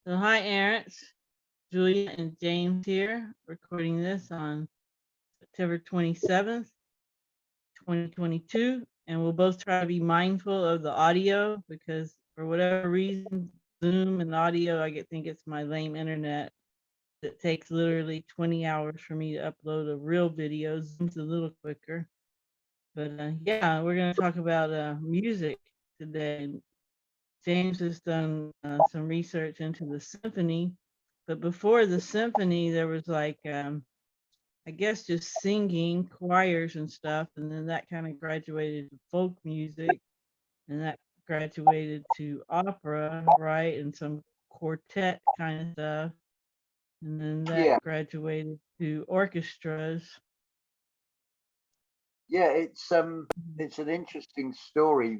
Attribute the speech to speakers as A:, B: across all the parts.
A: So hi, Aaron, Julia, and James here, recording this on September 27th, 2022. And we'll both try to be mindful of the audio because for whatever reason, Zoom and audio, think it's my lame internet. It takes literally 20 hours for me to upload a real video. Zoom's a little quicker. But yeah, we're going to talk about music today. James has done some research into the symphony, but before the symphony, there was I guess just singing, choirs and stuff, and then that kind of graduated to folk music, and that graduated to opera, right, and some quartet kind of stuff, and then that
B: Yeah,
A: graduated to orchestras.
B: yeah, it's an interesting story.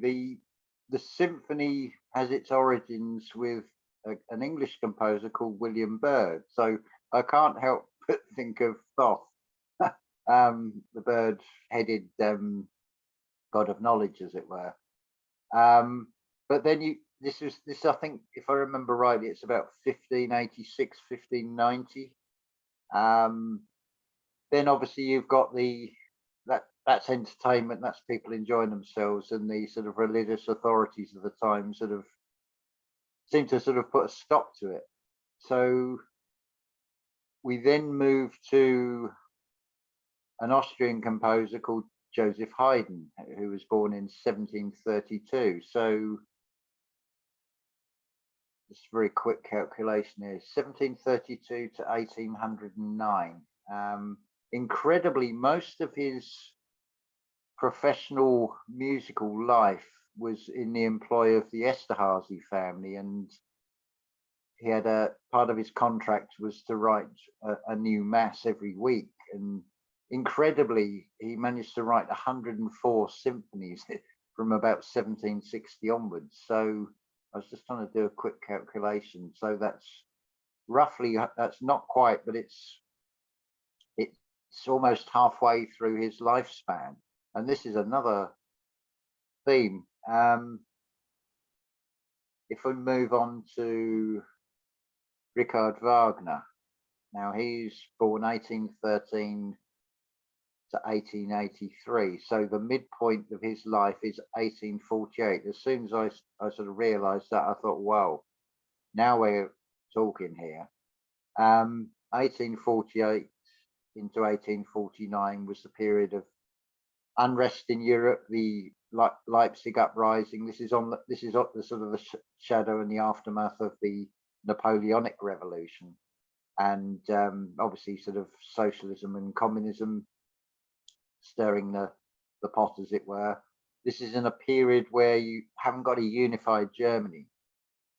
B: The symphony has its origins with an English composer called William Byrd. So I can't help but think of Thoth, the bird-headed god of knowledge, as it were. Um, but then this I think, if I remember rightly, it's about 1586, 1590. Then obviously you've got that's entertainment, that's people enjoying themselves, and the sort of religious authorities of the time sort of seem to sort of put a stop to it. So we then move to an Austrian composer called Joseph Haydn, who was born in 1732. So just a very quick calculation here, 1732 to 1809. Incredibly, most of his professional musical life was in the employ of the Esterhazy family, and he had a part of his contract was to write a new mass every week. And incredibly, he managed to write 104 symphonies from about 1760 onwards. So I was just trying to do a quick calculation. So that's roughly, that's not quite, but it's almost halfway through his lifespan. And this is another theme. If we move on to Richard Wagner, now he's born 1813 to 1883. So the midpoint of his life is 1848. As soon as I sort of realized that, I thought, wow, now we're talking here. 1848 into 1849 was the period of unrest in Europe, the Leipzig uprising. This is the sort of the shadow and the aftermath of the Napoleonic Revolution, and obviously sort of socialism and communism stirring the pot, as it were. This is in a period where you haven't got a unified Germany.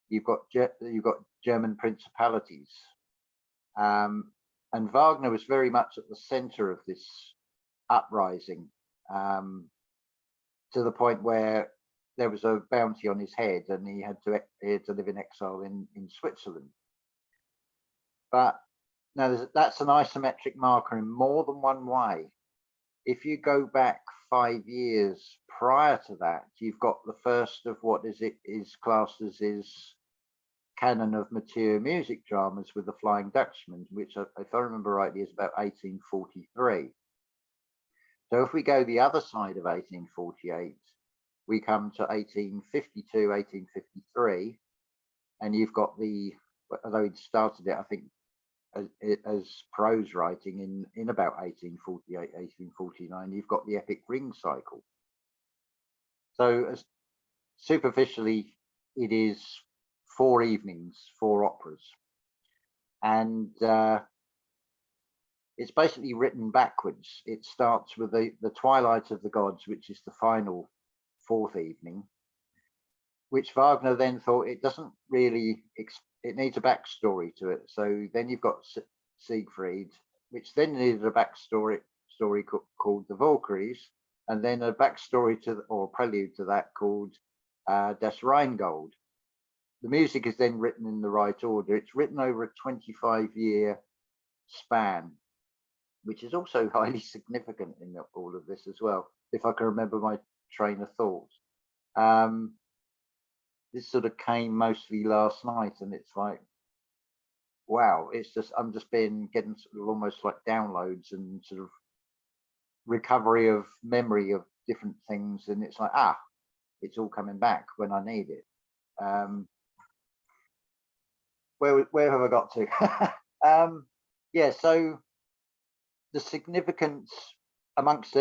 B: You've got German principalities, and Wagner was very much at the center of this uprising, to the point where there was a bounty on his head, and he had to live in exile in Switzerland. But now that's an isometric marker in more than one way. If you go back 5 years prior to that, you've got the first of what is classed as his canon of mature music dramas with the Flying Dutchman, which, if I remember rightly, is about 1843. So if we go the other side of 1848, we come to 1852, 1853, and you've got although he'd started it, I think, as prose writing in about 1848, 1849, you've got the epic ring cycle. So superficially, it is 4 evenings, 4 operas. And it's basically written backwards. It starts with the Twilight of the Gods, which is the final 4th evening, which Wagner then thought it doesn't really, it needs a backstory to it. So then you've got Siegfried, which then needed a backstory called the Valkyries, and then a backstory or prelude to that called Das Rheingold. The music is then written in the right order. It's written over a 25-year span, which is also highly significant in all of this as well, if I can remember my train of thought. This sort of came mostly last night, and it's like, wow, it's just, I'm just getting sort of almost like downloads and sort of recovery of memory of different things. And it's like, it's all coming back when I need it. Where have I got to? Yeah, so the significance amongst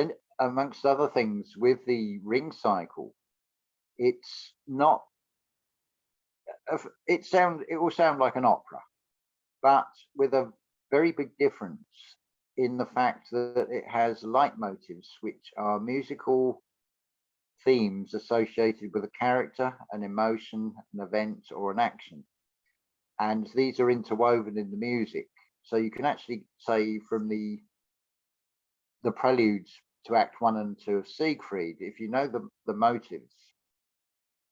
B: other things with the ring cycle, it's not, it will sound like an opera, but with a very big difference in the fact that it has leitmotifs, which are musical themes associated with a character, an emotion, an event, or an action. And these are interwoven in the music. So you can actually say from the preludes to Act 1 and 2 of Siegfried, if you know the motives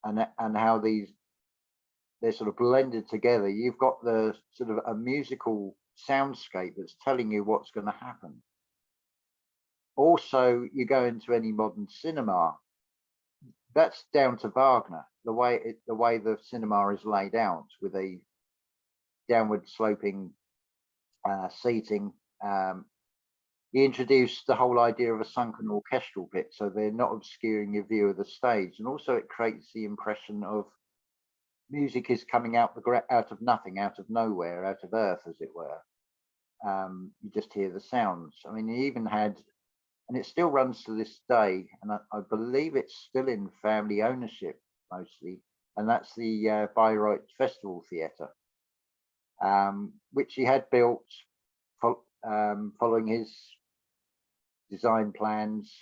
B: and how they're sort of blended together, you've got the sort of a musical soundscape that's telling you what's going to happen. Also, you go into any modern cinema, that's down to Wagner, the way the cinema is laid out with a downward sloping seating. He introduced the whole idea of a sunken orchestral pit, so they're not obscuring your view of the stage, and also it creates the impression of music is coming out of nothing, out of nowhere, out of earth, as it were. You just hear the sounds. I mean, he even had, and it still runs to this day, and I believe it's still in family ownership mostly, and that's the Bayreuth Festival Theatre, which he had built following his design plans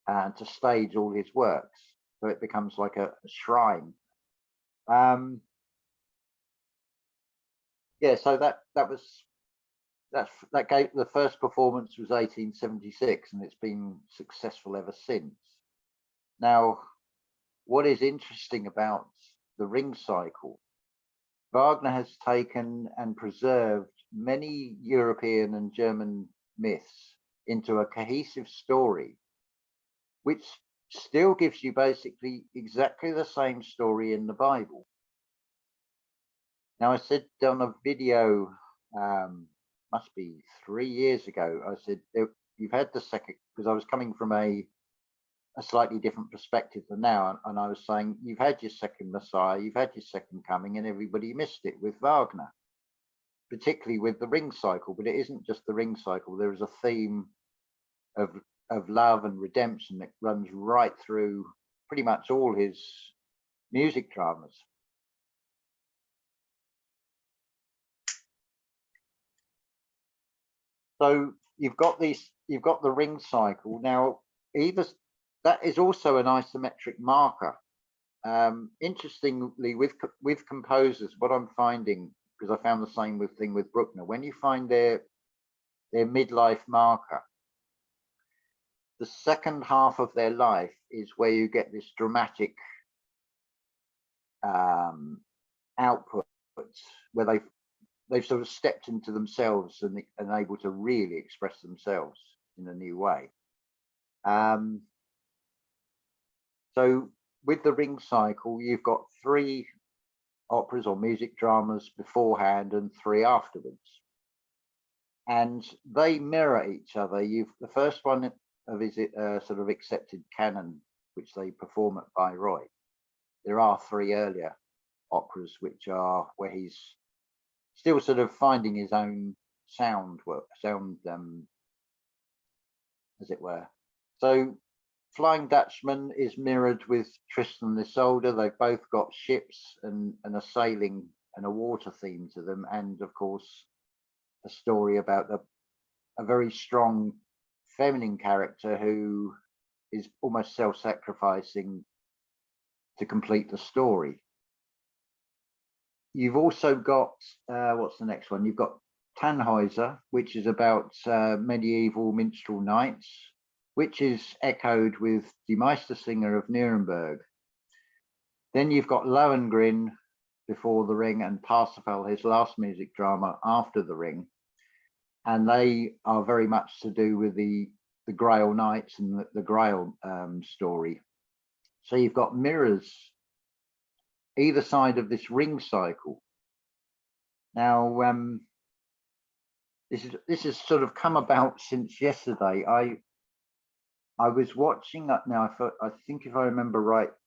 B: to stage all his works. So it becomes like a shrine. Yeah, so that gave, the first performance was 1876, and it's been successful ever since. Now, what is interesting about the ring cycle, Wagner has taken and preserved many European and German myths into a cohesive story, which still gives you basically exactly the same story in the Bible. Now, I said on a video, must be 3 years ago, I said, you've had the second, because I was coming from a slightly different perspective than now. And I was saying, you've had your second Messiah, you've had your second coming, and everybody missed it with Wagner, particularly with the ring cycle. But it isn't just the ring cycle. There is a theme of love and redemption that runs right through pretty much all his music dramas. So you've got the ring cycle. Now, either that is also an isometric marker. Interestingly, with composers, what I'm finding, because I found the same thing with Bruckner, when you find their midlife marker, the second half of their life is where you get this dramatic output, where they've sort of stepped into themselves and able to really express themselves in a new way. So with the ring cycle, you've got 3 operas or music dramas beforehand and 3 afterwards, and they mirror each other. The first one is a sort of accepted canon, which they perform at Bayreuth. There are 3 earlier operas which are where he's still sort of finding his own sound, as it were. So Flying Dutchman is mirrored with Tristan and Isolde. They've both got ships and a sailing and a water theme to them, and of course a story about a very strong feminine character who is almost self-sacrificing to complete the story. You've also got, what's the next one? You've got Tannhäuser, which is about medieval minstrel knights, which is echoed with Die Meistersinger of Nuremberg. Then you've got Lohengrin before the Ring and Parsifal, his last music drama after the Ring. And they are very much to do with the Grail Knights and the Grail story. So you've got mirrors either side of this ring cycle. Now, this has sort of come about since yesterday. I was watching that now. I think if I remember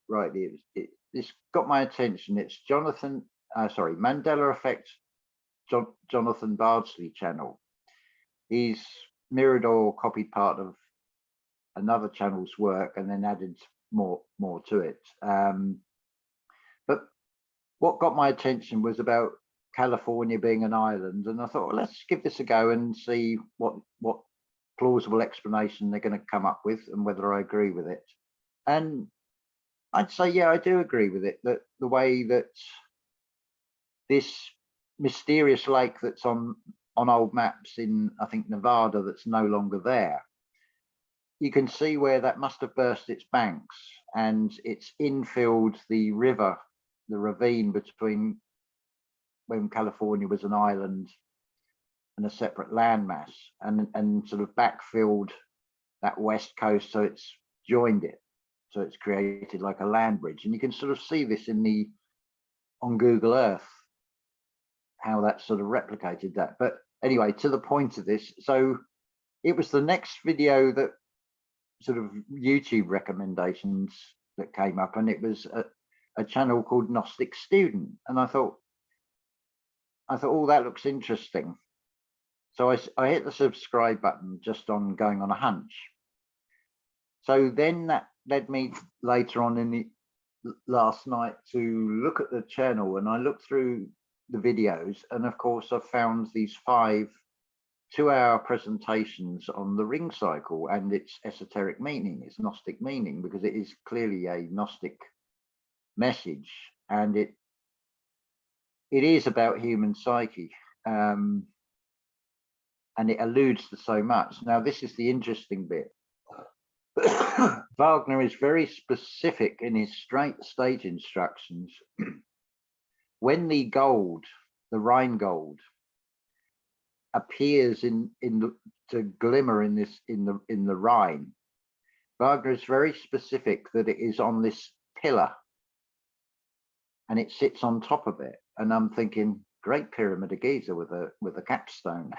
B: rightly, this got my attention. It's Mandela Effect, Jonathan Bardsley channel. He's mirrored or copied part of another channel's work and then added more to it. But what got my attention was about California being an island, and I thought, well, let's give this a go and see what plausible explanation they're going to come up with and whether I agree with it. And I'd say, yeah, I do agree with it, that the way that this mysterious lake that's on old maps in, I think, Nevada, that's no longer there, you can see where that must have burst its banks, and it's infilled the river, the ravine between when California was an island and a separate landmass, and sort of backfilled that west coast, so it's joined it, so it's created like a land bridge. And you can sort of see this on Google Earth, how that sort of replicated that. But anyway, to the point of this, so it was the next video that sort of YouTube recommendations that came up, and it was a channel called Gnostic Student, and I thought, oh, that looks interesting. So I hit the subscribe button just on going on a hunch. So then that led me later on in the last night to look at the channel, and I looked through the videos, and of course I found these 5 2-hour presentations on the ring cycle and its esoteric meaning, its Gnostic meaning, because it is clearly a Gnostic message, and it is about human psyche. And it alludes to so much. Now, this is the interesting bit. Wagner is very specific in his stage instructions. When the gold, the Rhine gold, appears to glimmer in the Rhine, Wagner is very specific that it is on this pillar, and it sits on top of it. And I'm thinking, Great Pyramid of Giza with a capstone.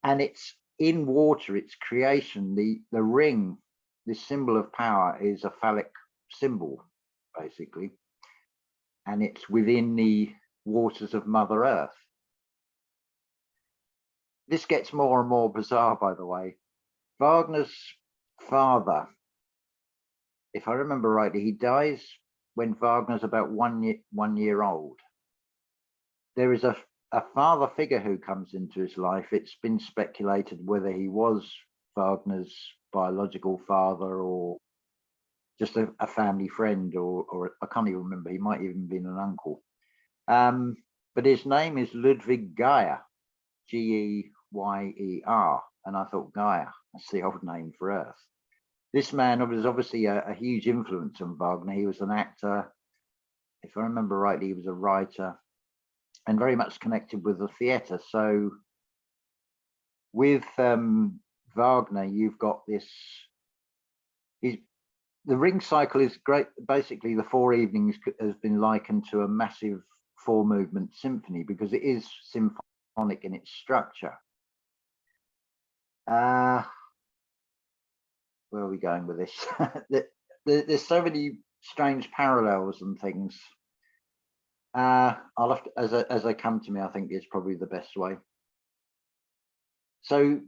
B: And it's in water, its creation. The ring, this symbol of power, is a phallic symbol, basically. And it's within the waters of Mother Earth. This gets more and more bizarre, by the way. Wagner's father, if I remember rightly, he dies when Wagner's about 1 year old. There is a father figure who comes into his life. It's been speculated whether he was Wagner's biological father or just a family friend, or I can't even remember. He might even been an uncle. But his name is Ludwig Geyer, Geyer, and I thought, Gaia, that's the old name for Earth. This man was obviously a huge influence on Wagner. He was an actor. If I remember rightly, he was a writer, and very much connected with the theatre. So with Wagner, you've got this, the ring cycle is great. Basically, the 4 evenings has been likened to a massive 4-movement symphony, because it is symphonic in its structure. Where are we going with this? There's so many strange parallels and things. I'll have to, as they come to me, I think is probably the best way. So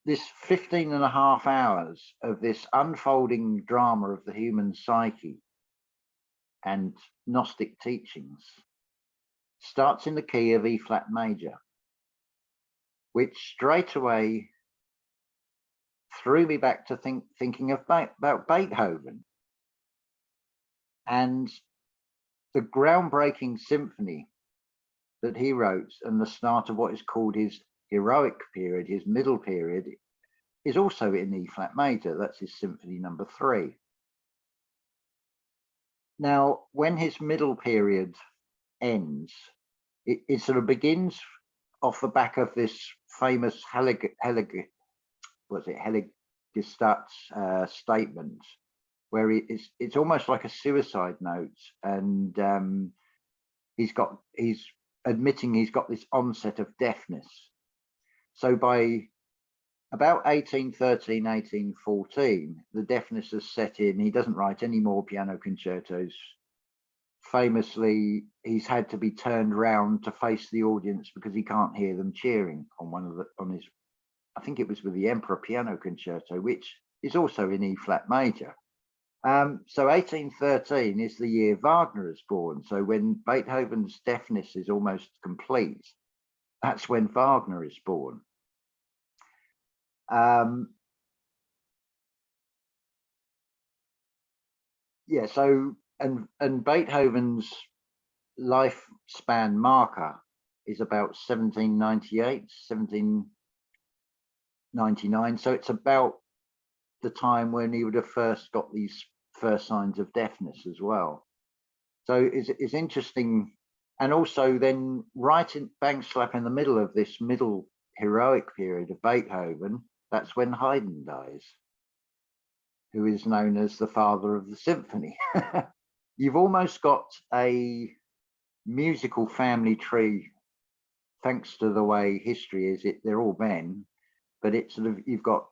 B: this 15.5 hours of this unfolding drama of the human psyche and Gnostic teachings starts in the key of E flat major, which straight away threw me back to thinking about Beethoven and the groundbreaking symphony that he wrote, and the start of what is called his heroic period, his middle period, is also in E flat major. That's his symphony number 3. Now, when his middle period ends, it sort of begins off the back of this famous Heiligenstadt statement, where it's almost like a suicide note, and he's admitting he's got this onset of deafness. So by about 1813, 1814, the deafness has set in. He doesn't write any more piano concertos. Famously, he's had to be turned round to face the audience because he can't hear them cheering on his, I think it was with the Emperor Piano Concerto, which is also in E flat major. So 1813 is the year Wagner is born. So when Beethoven's deafness is almost complete, that's when Wagner is born. Yeah, so and Beethoven's lifespan marker is about 1798, 1799. So it's about the time when he would have first got these first signs of deafness as well. So it's interesting. And also then right in bang slap in the middle of this middle heroic period of Beethoven, that's when Haydn dies, who is known as the father of the symphony. You've almost got a musical family tree, thanks to the way history is. They're all men, but it's sort of, you've got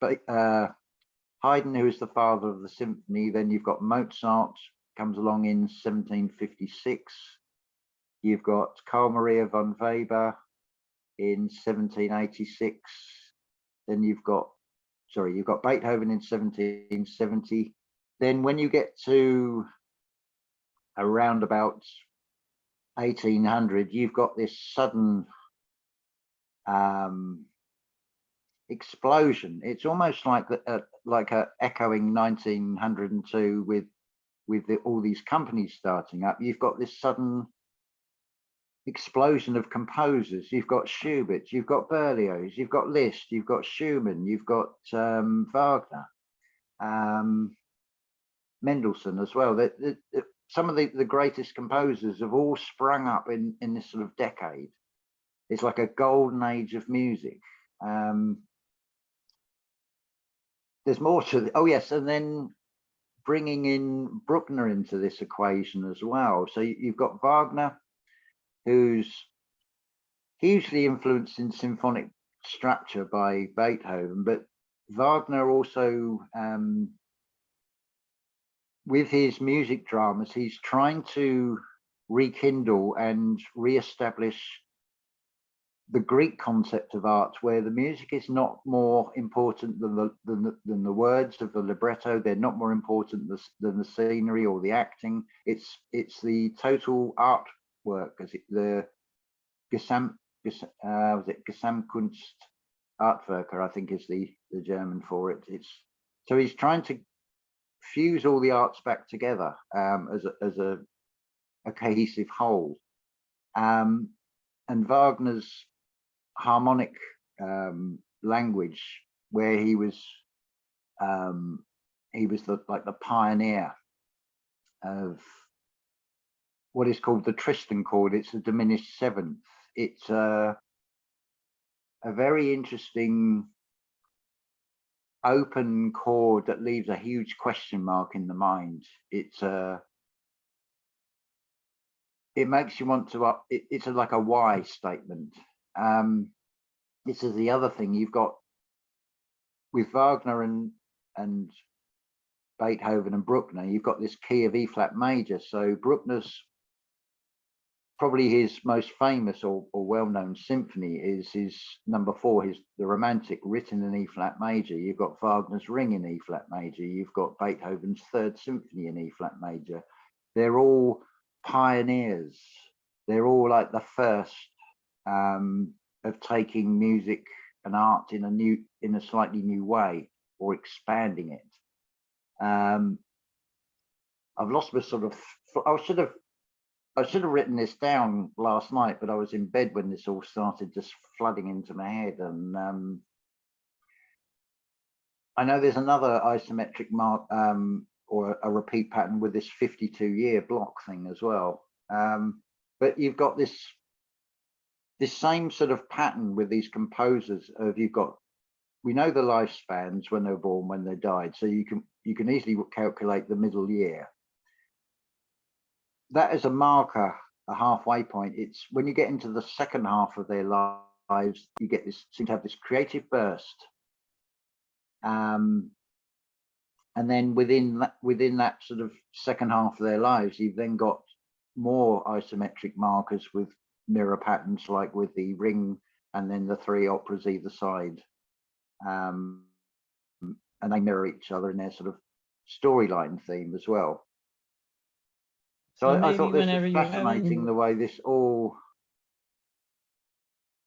B: Haydn, who is the father of the symphony. Then you've got Mozart, comes along in 1756. You've got Carl Maria von Weber in 1786. Then you've got Beethoven in 1770. Then when you get to around about 1800, you've got this sudden explosion. It's almost like a echoing 1902 with all these companies starting up. You've got this sudden explosion of composers. You've got Schubert, you've got Berlioz, you've got Liszt, you've got Schumann, you've got Wagner, Mendelssohn as well. Some of the greatest composers have all sprung up in this sort of decade. It's like a golden age of music. There's more to oh yes, and then bringing in Bruckner into this equation as well. So you've got Wagner, who's hugely influenced in symphonic structure by Beethoven, but Wagner also, with his music dramas, he's trying to rekindle and re-establish the Greek concept of art, where the music is not more important than the words of the libretto. They're not more important than the scenery or the acting. It's the total artwork, the Gesamtkunst Artwerker, I think is the German for it. So he's trying to fuse all the arts back together as a cohesive whole. And Wagner's harmonic language, where he was the pioneer of what is called the Tristan chord. It's a diminished seventh. It's a very interesting open chord that leaves a huge question mark in the mind. It makes you want to it's like a why statement. This is the other thing you've got with Wagner and Beethoven and Bruckner. You've got this key of E flat major. So Bruckner's probably his most famous or well-known symphony is his number 4, the Romantic, written in E flat major. You've got Wagner's Ring in E flat major. You've got Beethoven's Third Symphony in E flat major. They're all pioneers. They're all like the first of taking music and art in a slightly new way, or expanding it. I've lost my sort of. I should have written this down last night, but I was in bed when this all started just flooding into my head. And I know there's another isometric mark or a repeat pattern with this 52-year block thing as well. But you've got this same sort of pattern with these composers of we know the lifespans when they were born, when they died, so you can easily calculate the middle year. That is a marker a halfway point. It's when you get into the second half of their lives, you get this, seem to have this creative burst. And then within that sort of second half of their lives, you've then got more isometric markers with mirror patterns, like with the ring and then the three operas either side. And they mirror each other in their sort of storyline theme as well. So I thought this was fascinating, the way this all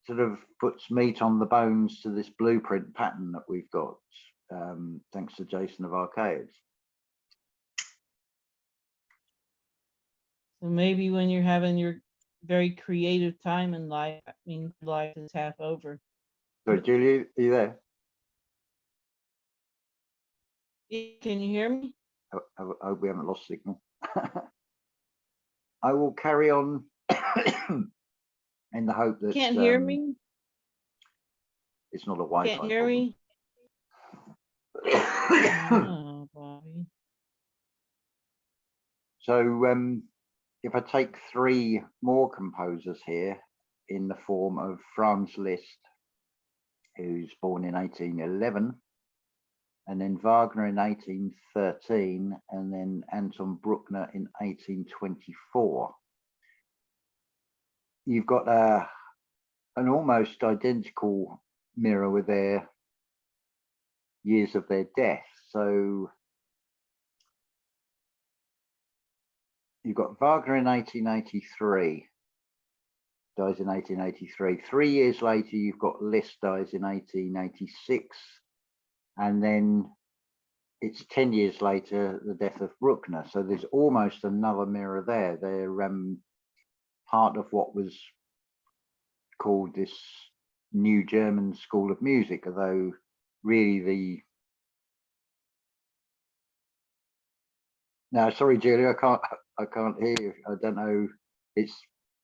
B: sort of puts meat on the bones to this blueprint pattern that we've got, thanks to Jason of Arcades.
A: So maybe when you're having your very creative time in life, I mean, life is half over.
B: So Julia, are you there?
A: Can you hear me?
B: I hope we haven't lost signal. I will carry on in the hope that
A: can't hear me.
B: It's not a Wi-Fi.
A: Can't hear me. Oh, Bobby.
B: So if I take three more composers here in the form of Franz Liszt, who's born in 1811, and then Wagner in 1813, and then Anton Bruckner in 1824. You've got an almost identical mirror with their years of their death. So you've got Wagner in 1883, dies in 1883. 3 years later, you've got Liszt, dies in 1886. And then it's 10 years later, the death of Bruckner. So there's almost another mirror there. They're part of what was called this new German school of music, although really no, sorry, Julia, I can't hear you. I don't know.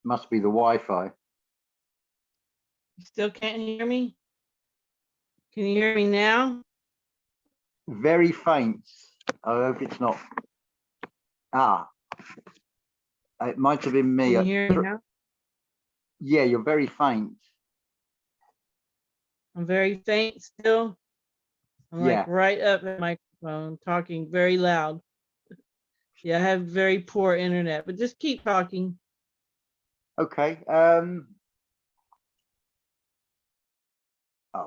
B: Must be the Wi-Fi.
A: You still can't hear me? Can you hear me now?
B: Very faint. I hope it's not. It might have been me.
A: Can you hear me now?
B: Yeah, you're very faint.
A: I'm very faint still. I'm like right up at my microphone, talking very loud. Yeah, I have very poor internet, but just keep talking.
B: Okay. I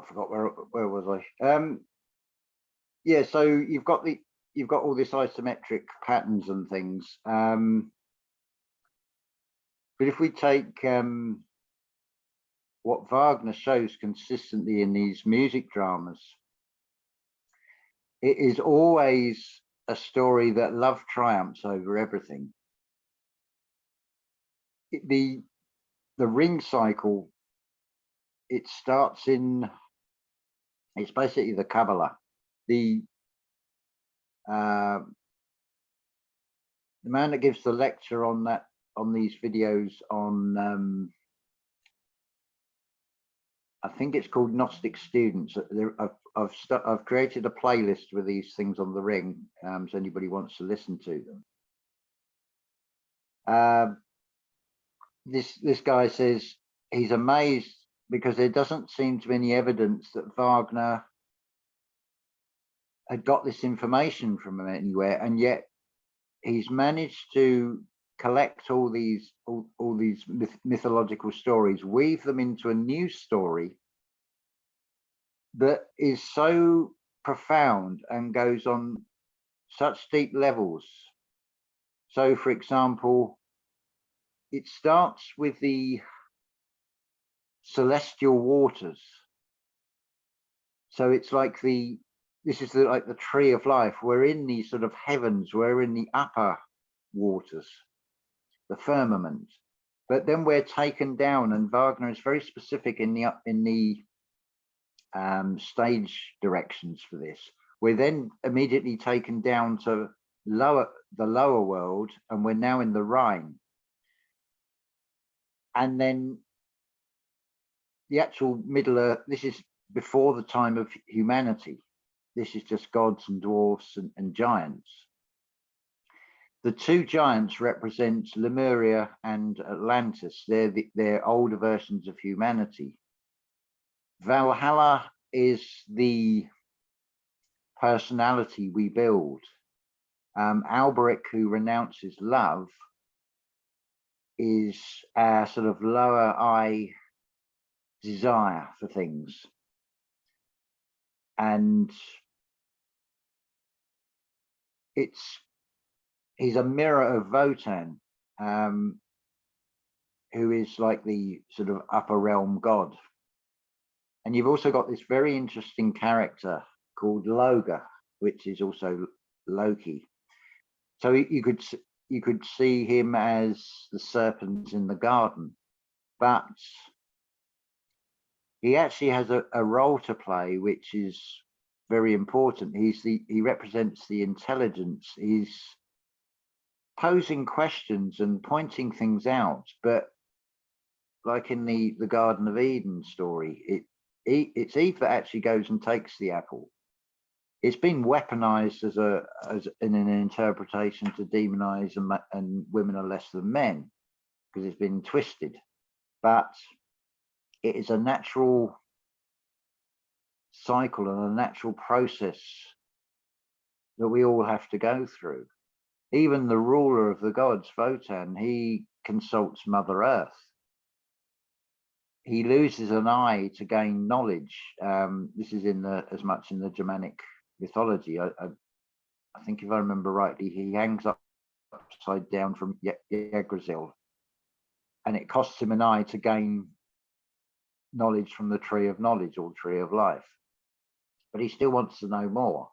B: forgot where was I? Yeah, so you've got all this isometric patterns and things. But if we take what Wagner shows consistently in these music dramas, it is always a story that love triumphs over everything. The ring cycle, it starts in, it's basically the Kabbalah. The man that gives the lecture on these videos on I think it's called Gnostic Students. I've created a playlist with these things on the ring, so anybody wants to listen to them. This guy says he's amazed because there doesn't seem to be any evidence that Wagner had got this information from him anywhere, and yet he's managed to collect all these mythological stories, weave them into a new story that is so profound and goes on such deep levels. So, for example, it starts with the celestial waters. So it's like this is like the tree of life. We're in these sort of heavens. We're in the upper waters, the firmament. But then we're taken down, and Wagner is very specific in the stage directions for this. We're then immediately taken down to the lower world, and we're now in the Rhine. And then the actual Middle Earth, this is before the time of humanity. This is just gods and dwarfs and giants. The two giants represent Lemuria and Atlantis. They're older versions of humanity. Valhalla is the personality we build. Alberic, who renounces love, is our sort of lower eye desire for things. And he's a mirror of Wotan, who is like the sort of upper realm god. And you've also got this very interesting character called Loga, which is also Loki. So you could see him as the serpent in the garden, but he actually has a role to play, which is very important. He represents the intelligence. He's posing questions and pointing things out, but like in the Garden of Eden story, it's Eve that actually goes and takes the apple. It's been weaponized as in an interpretation to demonize and women are less than men, because it's been twisted. But it is a natural cycle and a natural process that we all have to go through. Even the ruler of the gods, Wotan, he consults Mother Earth. He loses an eye to gain knowledge. This is as much in the Germanic mythology. I think if I remember rightly, he hangs upside down from Yggdrasil, and it costs him an eye to gain knowledge from the tree of knowledge or tree of life. But he still wants to know more.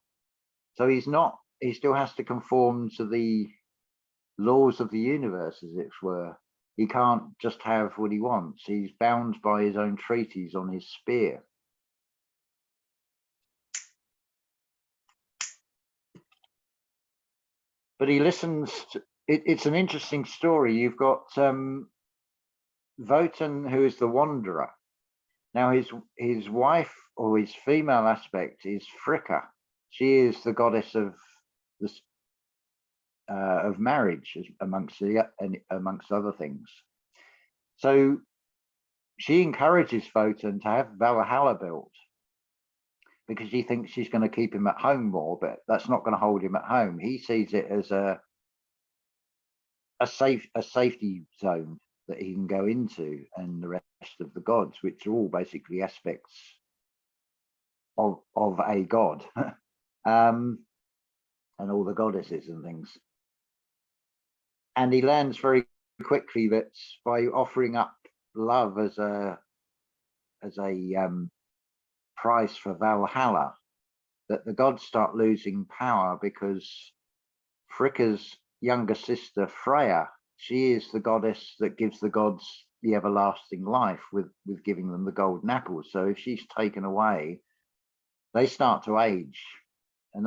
B: So he still has to conform to the laws of the universe, as it were. He can't just have what he wants. He's bound by his own treaties on his spear. But he listens to, it's an interesting story. You've got Wotan, who is the wanderer. Now his wife, or his female aspect, is Fricka. She is the goddess of this of marriage, amongst other things. So she encourages Wotan to have Valhalla built, because she thinks she's going to keep him at home more, but that's not going to hold him at home. He sees it as a safety zone that he can go into, and the rest of the gods, which are all basically aspects of a god, and all the goddesses and things. And he learns very quickly that by offering up love as a price for Valhalla, that the gods start losing power, because Fricka's younger sister Freya, she is the goddess that gives the gods the everlasting life with giving them the golden apples. So if she's taken away, they start to age, and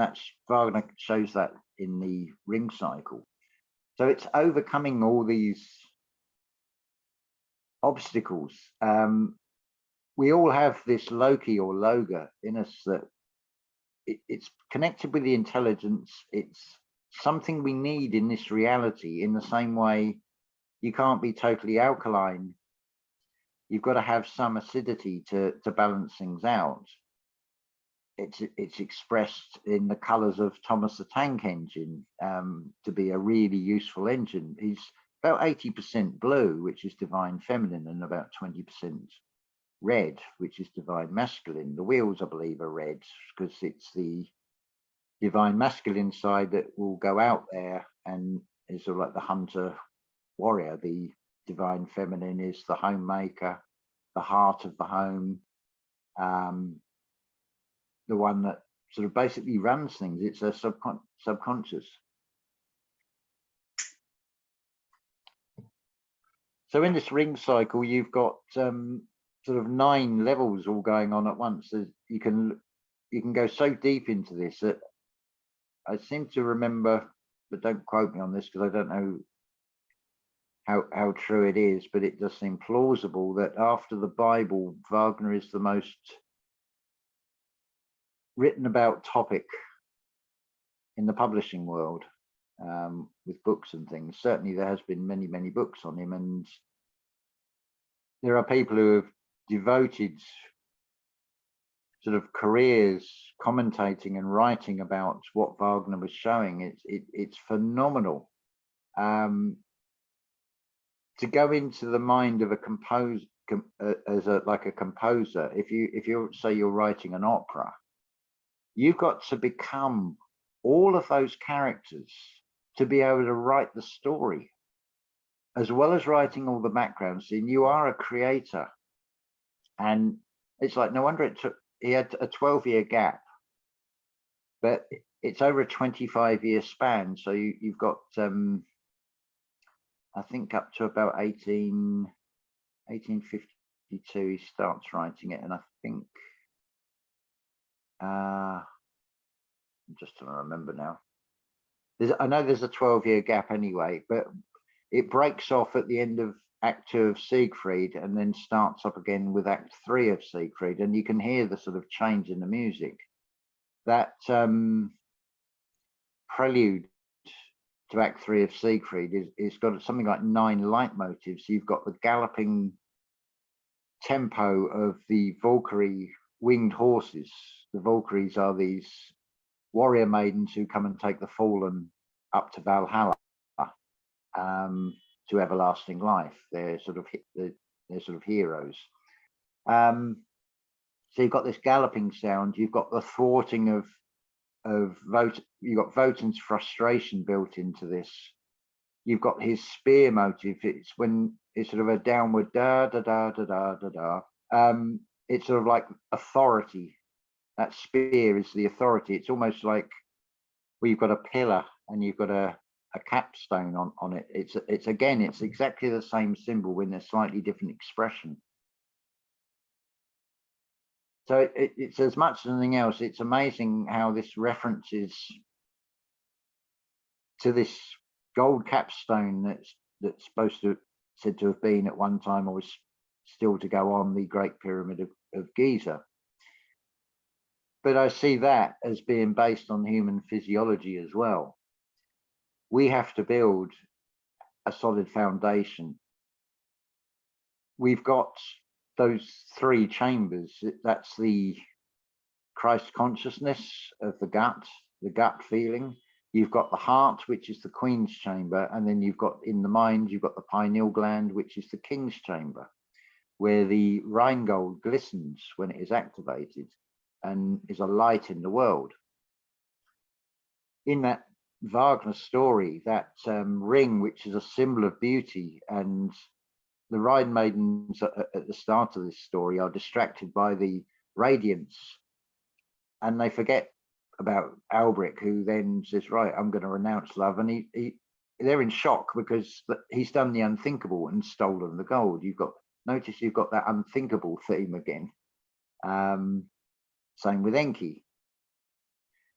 B: Wagner shows that in the ring cycle. So it's overcoming all these obstacles. We all have this Loki or Loga in us, that it's connected with the intelligence. It's something we need in this reality, in the same way you can't be totally alkaline. You've got to have some acidity to balance things out. It's expressed in the colors of Thomas the Tank Engine, to be a really useful engine. He's about 80% blue, which is divine feminine, and about 20% red, which is divine masculine. The wheels, I believe, are red because it's the divine masculine side that will go out there and is sort of like the hunter warrior. The divine feminine is the homemaker, the heart of the home, the one that sort of basically runs things. It's a subconscious. So in this ring cycle, you've got sort of 9 levels all going on at once. You can go so deep into this that I seem to remember, but don't quote me on this because I don't know how true it is, but it does seem plausible that after the Bible, Wagner is the most written about topic in the publishing world. with books and things. Certainly there has been many, many books on him, and there are people who have devoted sort of careers commentating and writing about what Wagner was showing. It's phenomenal. To go into the mind of a composer as like a composer, if you say you're writing an opera, you've got to become all of those characters to be able to write the story, as well as writing all the background scene. You are a creator, and it's like, no wonder he had a 12-year gap, but it's over a 25-year span. So you've got, I think, up to about 1852, he starts writing it, and I think, I'm just trying to remember now. I know there's a 12-year gap anyway, but it breaks off at the end of Act 2 of Siegfried and then starts up again with Act 3 of Siegfried, and you can hear the sort of change in the music. That prelude to Act 3 of Siegfried is got something like 9 leitmotifs. You've got the galloping tempo of the Valkyrie winged horses. The Valkyries are these warrior maidens who come and take the fallen up to Valhalla, to everlasting life. They're sort of heroes. So you've got this galloping sound. You've got the thwarting of you've got Wotan's frustration built into this. You've got his spear motive. It's when it's sort of a downward da da da da da da da. It's sort of like authority. That spear is the authority. It's almost like you've got a pillar and you've got a capstone on it. It's again, it's exactly the same symbol with a slightly different expression. So it's as much as anything else, it's amazing how this references to this gold capstone that's said to have been at one time, or was still to go on, the Great Pyramid of Giza. But I see that as being based on human physiology as well. We have to build a solid foundation. We've got those 3 chambers. That's the Christ consciousness of the gut feeling. You've got the heart, which is the Queen's chamber, and then you've got in the mind, you've got the pineal gland, which is the King's chamber, where the Rheingold glistens when it is activated and is a light in the world. In that Wagner story, that ring, which is a symbol of beauty, and the Rhine maidens at the start of this story are distracted by the radiance, and they forget about Albrecht, who then says, right, I'm going to renounce love. And they're in shock because he's done the unthinkable and stolen the gold. You've got that unthinkable theme again. Same with Enki.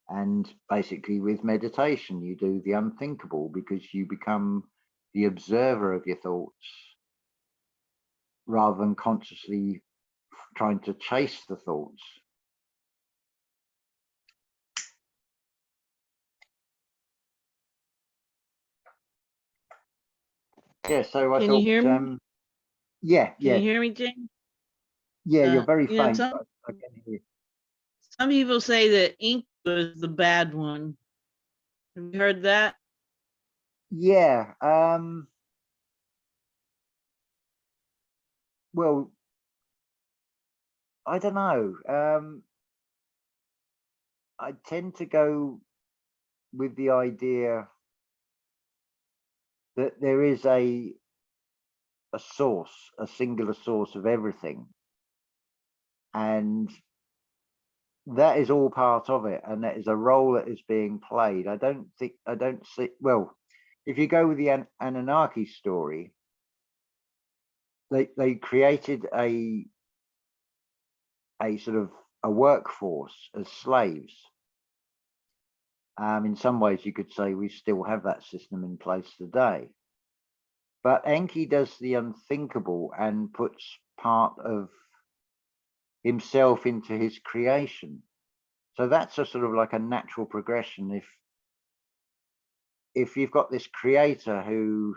B: And basically with meditation, you do the unthinkable because you become the observer of your thoughts rather than consciously trying to chase the thoughts. Yeah, so I
A: Can
B: thought,
A: you hear me?
B: yeah.
A: Can you hear me, James?
B: Yeah, you're very faint.
A: Some
B: I can hear.
A: Some people say that ink was the bad one. Have you heard that?
B: Yeah. Well, I don't know. I tend to go with the idea that there is a source, a singular source of everything, and that is all part of it, and that is a role that is being played. I don't see. Well, if you go with the Anunnaki story, they created a sort of a workforce as slaves. In some ways, you could say we still have that system in place today. But Enki does the unthinkable and puts part of himself into his creation. So that's a sort of like a natural progression. if you've got this creator who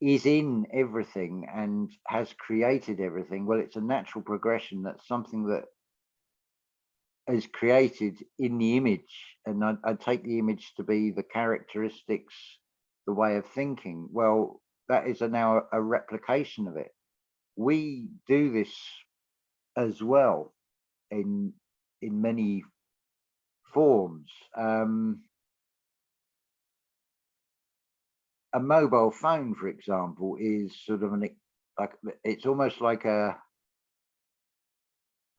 B: is in everything and has created everything, well, it's a natural progression that something that is created in the image, and I take the image to be the characteristics, the way of thinking. Well, that is now a replication of it. We do this as well in many forms. A mobile phone, for example, is sort of it's almost like an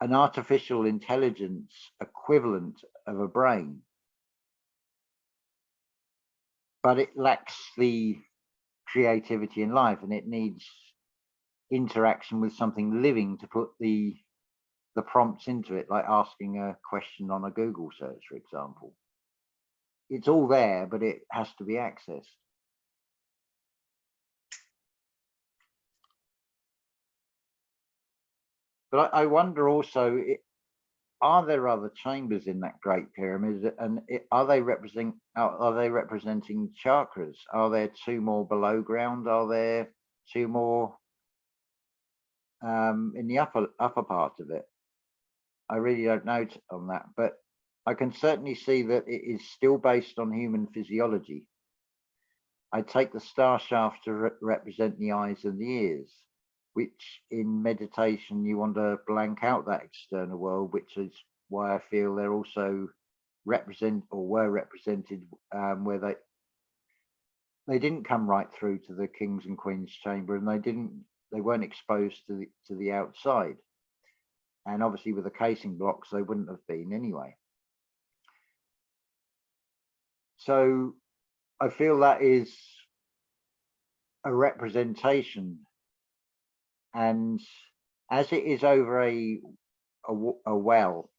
B: artificial intelligence equivalent of a brain, but it lacks the creativity in life, and it needs interaction with something living to put the prompts into it, like asking a question on a Google search, for example. It's all there, but it has to be accessed. But I wonder also, are there other chambers in that Great Pyramid, and are they representing chakras? Are there 2 more below ground? Are there 2 more in the upper part of it? I really don't know on that, but I can certainly see that it is still based on human physiology. I take the star shaft to represent the eyes and the ears, which in meditation you want to blank out that external world, which is why I feel they're also were represented where they didn't come right through to the king's and queen's chamber, and they weren't exposed to the outside. And obviously with the casing blocks, they wouldn't have been anyway. So I feel that is a representation, and as it is over a well,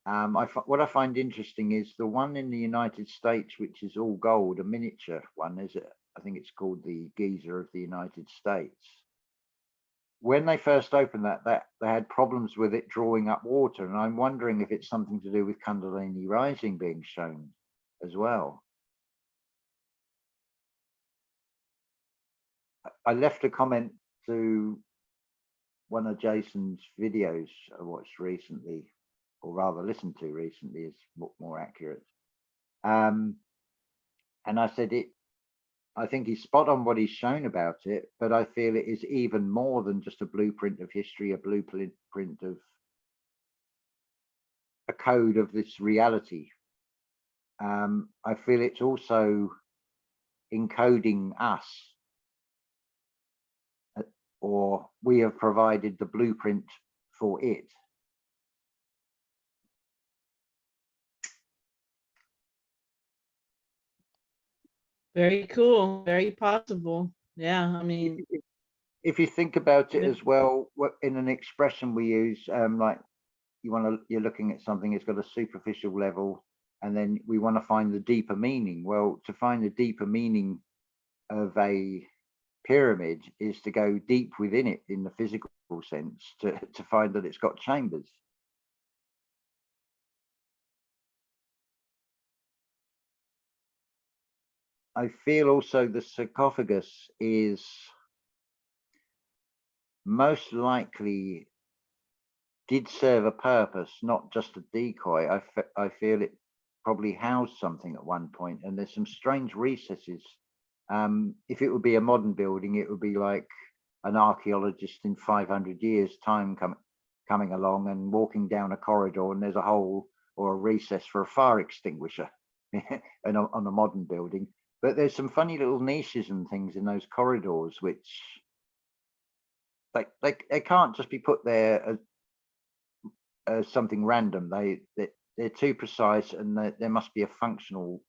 B: what I find interesting is the one in the United States, which is all gold, a miniature one, I think it's called the Geyser of the United States. When they first opened that they had problems with it drawing up water, and I'm wondering if it's something to do with Kundalini rising being shown as well. I left a comment to one of Jason's videos I watched recently, or rather listened to recently is more accurate. And I said I think he's spot on what he's shown about it, but I feel it is even more than just a blueprint of history, a blueprint of a code of this reality. I feel it's also encoding us, or we have provided the blueprint for it.
A: Very cool. Very possible. Yeah, I mean,
B: if you think about it
A: yeah.
B: as well, in an expression we use, like you're looking at something, it's got a superficial level, and then we want to find the deeper meaning. Well, to find the deeper meaning of a pyramid is to go deep within it in the physical sense to find that it's got chambers. I feel also the sarcophagus is most likely did serve a purpose, not just a decoy. I feel it probably housed something at one point, and there's some strange recesses. If it would be a modern building, it would be like an archaeologist in 500 years' time coming along and walking down a corridor, and there's a hole or a recess for a fire extinguisher and on a modern building. But there's some funny little niches and things in those corridors, which they can't just be put there as something random. They're too precise, and there must be a functional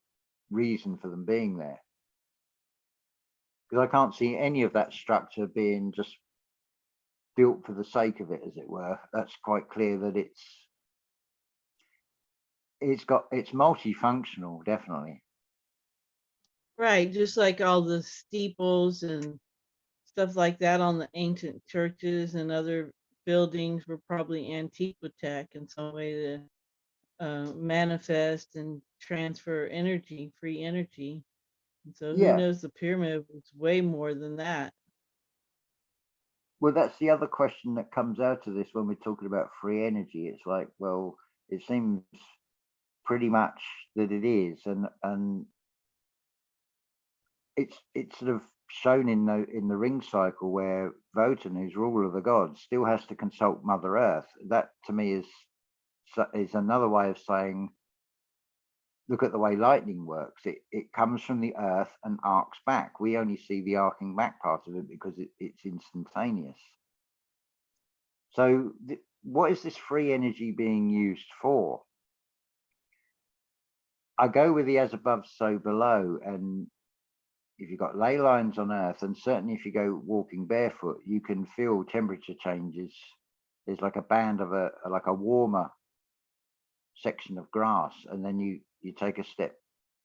B: reason for them being there. Because I can't see any of that structure being just built for the sake of it, as it were. That's quite clear that it's multifunctional, definitely.
A: Right, just like all the steeples and stuff like that on the ancient churches and other buildings were probably antiquitech in some way to manifest and transfer energy, free energy. And so who
B: Yeah.
A: knows, the pyramid was way more than that.
B: Well, that's the other question that comes out of this when we're talking about free energy. It's like, well, it seems pretty much that it is, and it's sort of shown in the ring cycle where Wotan, who's ruler of the gods, still has to consult Mother Earth. That to me is another way of saying, look at the way lightning works. It comes from the earth and arcs back. We only see the arcing back part of it because it's instantaneous. So what is this free energy being used for? I go with the as above, so below. And if you've got ley lines on earth, and certainly if you go walking barefoot, you can feel temperature changes. There's like a band of like a warmer section of grass, and then you take a step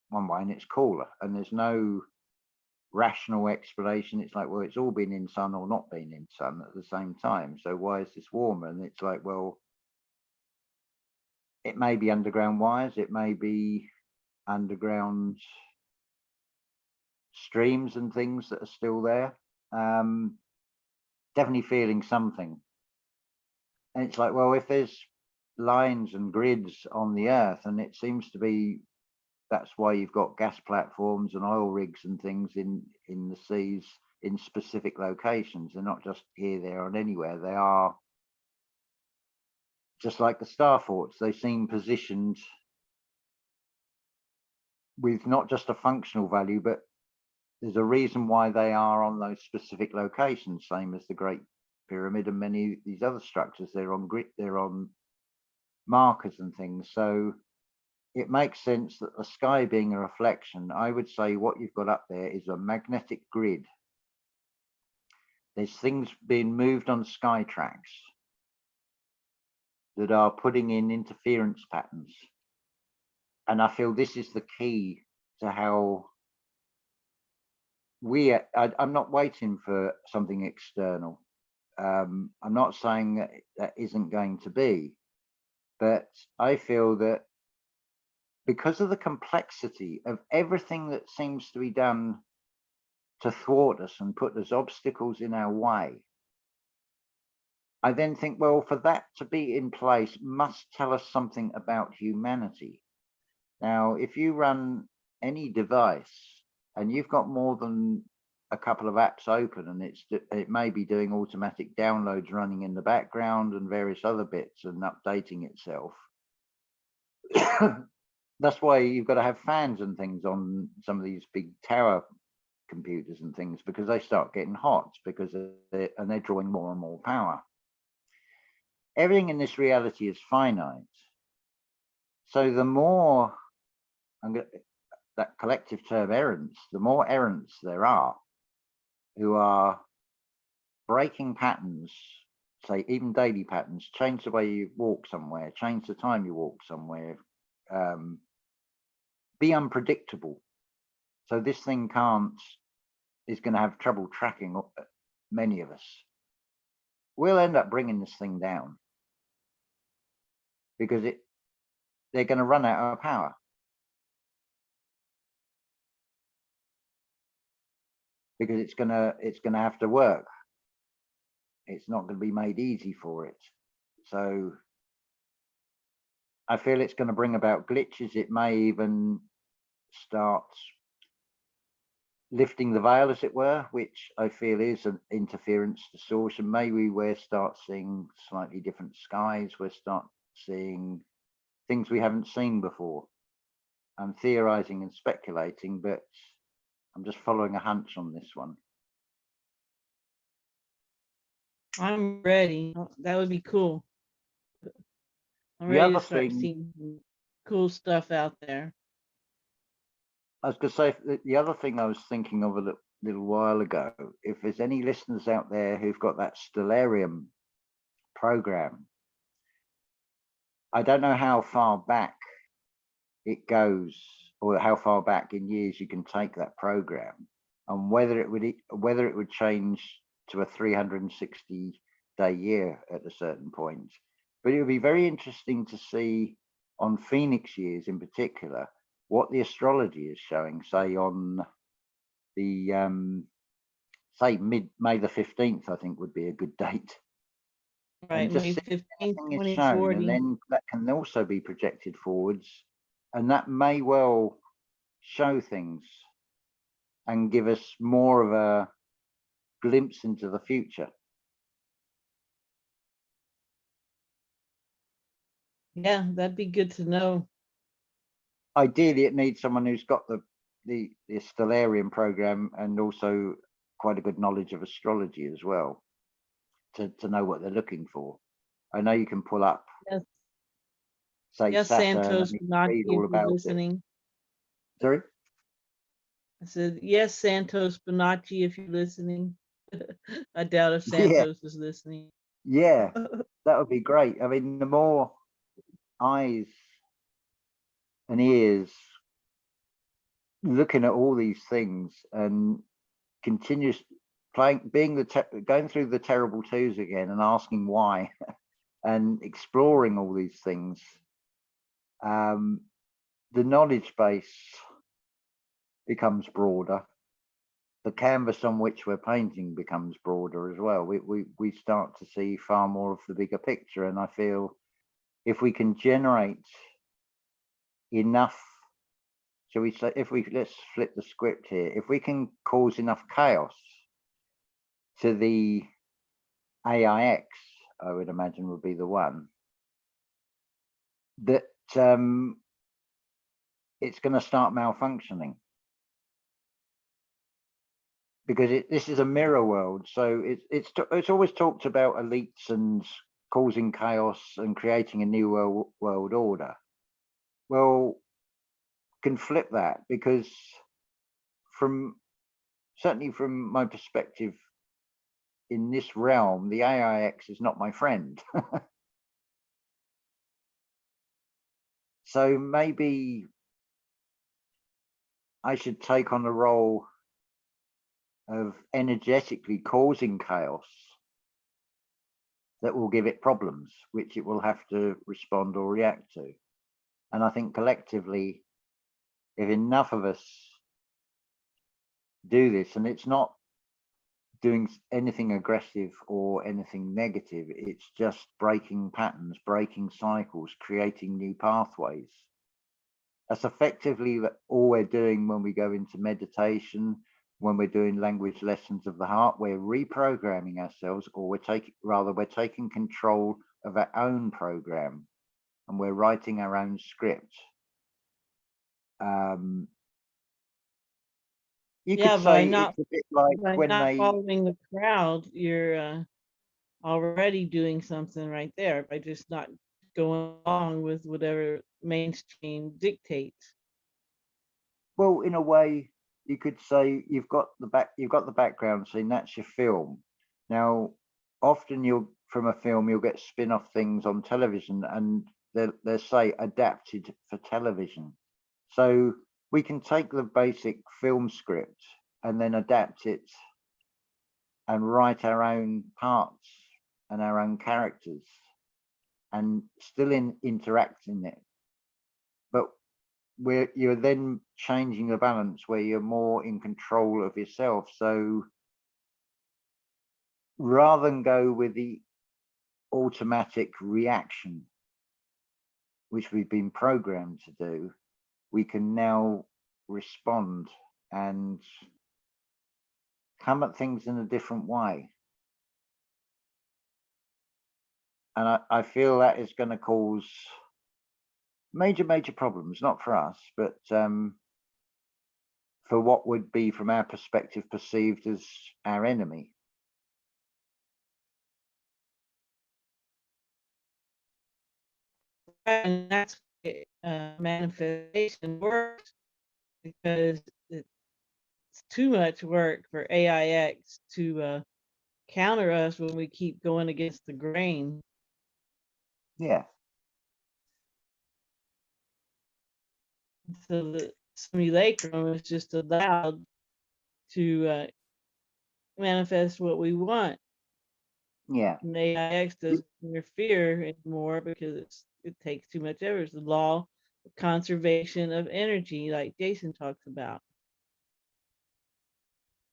B: one way and it's cooler, and there's no rational explanation. It's like, well, it's all been in sun or not been in sun at the same time, so why is this warmer? And it's like, well, it may be underground wires, it may be underground streams and things that are still there. Definitely feeling something. And it's like, well, if there's lines and grids on the earth, and it seems to be, that's why you've got gas platforms and oil rigs and things in the seas in specific locations. They're not just here, there, and anywhere. They are just like the star forts. They seem positioned with not just a functional value, but there's a reason why they are on those specific locations, same as the Great Pyramid and many of these other structures. They're on grid, they're on markers and things. So it makes sense that the sky being a reflection, I would say what you've got up there is a magnetic grid. There's things being moved on sky tracks that are putting in interference patterns. And I feel this is the key to how I'm not waiting for something external. I'm not saying that that isn't going to be, but I feel that because of the complexity of everything that seems to be done to thwart us and put those obstacles in our way, I then think, well, for that to be in place must tell us something about humanity. Now, if you run any device and you've got more than a couple of apps open, and it may be doing automatic downloads running in the background and various other bits and updating itself. That's why you've got to have fans and things on some of these big tower computers and things, because they start getting hot because they're drawing more and more power. Everything in this reality is finite. So the more, that collective term errants, the more errants there are who are breaking patterns, say even daily patterns, change the way you walk somewhere, change the time you walk somewhere, be unpredictable. So this thing is going to have trouble tracking many of us. We'll end up bringing this thing down because they're going to run out of power. Because it's gonna have to work. It's not going to be made easy for it. So I feel it's going to bring about glitches. It may even start lifting the veil, as it were, which I feel is an interference distortion. Maybe we'll start seeing slightly different skies. We'll start seeing things we haven't seen before. I'm theorizing and speculating, but I'm just following a hunch on this one.
A: I'm ready. That would be cool. I'm ready to start seeing cool stuff out there.
B: I was going to say, the other thing I was thinking of a little while ago, if there's any listeners out there who've got that Stellarium program, I don't know how far back it goes or how far back in years you can take that program, and whether it would change to a 360-day year at a certain point. But it would be very interesting to see on Phoenix years in particular, what the astrology is showing, say on the say May the 15th, I think would be a good date.
A: Right,
B: And just
A: May
B: see if
A: 15th,
B: anything is shown, and
A: 2040.
B: then that can also be projected forwards, and that may well show things and give us more of a glimpse into the future.
A: Yeah, that'd be good to know.
B: Ideally, it needs someone who's got the Stellarium program and also quite a good knowledge of astrology as well, to know what they're looking for. I know you can pull up,
A: Yes,
B: say,
A: yes,
B: Saturn,
A: Santos
B: and you can
A: Bonacci,
B: read
A: if
B: all
A: you're
B: about it.
A: listening.
B: Sorry?
A: I said, yes, Santos Bonacci, if you're listening. I doubt if
B: Yeah,
A: Santos is listening.
B: yeah, that would be great. I mean, the more eyes and ears looking at all these things and continuous playing, going through the terrible twos again and asking why and exploring all these things, the knowledge base becomes broader. The canvas on which we're painting becomes broader as well. We start to see far more of the bigger picture, and I feel if we can generate enough, shall we say, let's flip the script here, if we can cause enough chaos to the AIX, I would imagine would be the one, that it's going to start malfunctioning, because this is a mirror world. So it's always talked about elites and causing chaos and creating a new world order. Well, can flip that, because certainly from my perspective in this realm, the AIX is not my friend. So maybe I should take on the role of energetically causing chaos that will give it problems, which it will have to respond or react to. And I think collectively, if enough of us do this, and it's not doing anything aggressive or anything negative, it's just breaking patterns, breaking cycles, creating new pathways. That's effectively all we're doing when we go into meditation, when we're doing language lessons of the heart. We're reprogramming ourselves, or we're taking control of our own program, and we're writing our own script. You could say it's a bit like when they
A: following the crowd, you're already doing something right there by just not going along with whatever mainstream dictates.
B: Well, in a way, you could say you've got the background scene. That's your film. Now, often from a film you'll get spin-off things on television, and they're say adapted for television. So we can take the basic film script and then adapt it and write our own parts and our own characters and still interact in it. But you're then changing the balance where you're more in control of yourself. So rather than go with the automatic reaction, which we've been programmed to do, we can now respond and come at things in a different way. And I feel that is going to cause major problems, not for us, but for what would be, from our perspective, perceived as our enemy.
A: And that's manifestation works, because it's too much work for AIX to counter us when we keep going against the grain.
B: Yeah.
A: So the simulacrum is just allowed to manifest what we want.
B: Yeah.
A: And AIX doesn't interfere anymore because it takes too much effort. It's the law conservation of energy, like Jason talks about.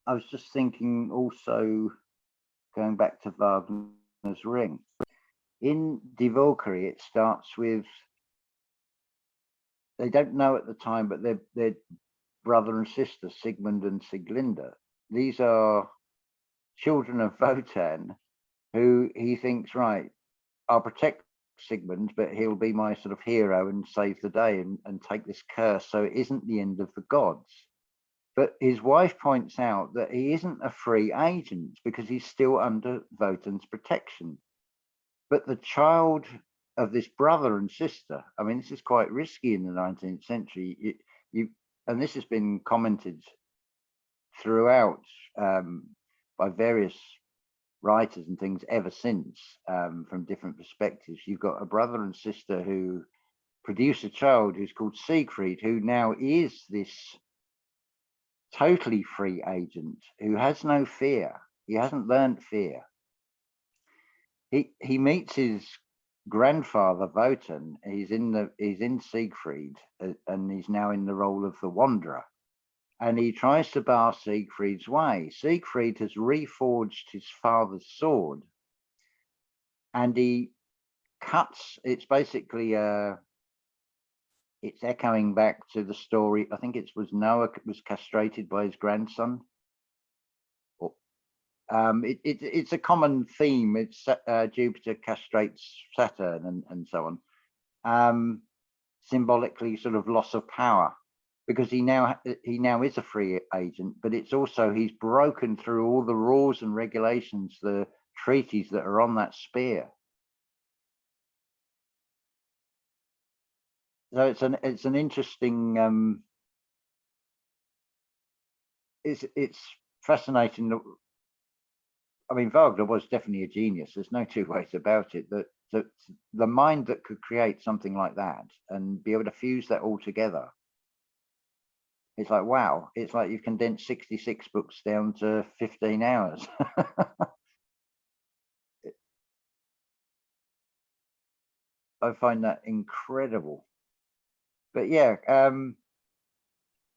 B: I was just thinking also, going back to Wagner's Ring. In Die Valkyrie, it starts with, they don't know at the time, but they're brother and sister, Sigmund and Sieglinde. These are children of Wotan, who he thinks, right, I'll protect Sigmund, but he'll be my sort of hero and save the day and take this curse, so it isn't the end of the gods. But his wife points out that he isn't a free agent because he's still under Wotan's protection. But the child of this brother and sister, I mean, this is quite risky in the 19th century. And this has been commented throughout by various writers and things ever since, from different perspectives. You've got a brother and sister who produce a child who's called Siegfried, who now is this totally free agent who has no fear. He hasn't learned fear. He meets his grandfather Wotan. He's in Siegfried, and he's now in the role of the Wanderer. And he tries to bar Siegfried's way. Siegfried has reforged his father's sword, and he cuts. It's basically it's echoing back to the story. I think it was Noah was castrated by his grandson. It's a common theme. It's Jupiter castrates Saturn and so on, symbolically sort of loss of power, because he now is a free agent, but it's also he's broken through all the rules and regulations, the treaties that are on that spear. So it's an interesting. It's fascinating. I mean, Wagner was definitely a genius. There's no two ways about it. That the mind that could create something like that and be able to fuse that all together. It's like, wow, it's like you've condensed 66 books down to 15 hours. I find that incredible. But yeah,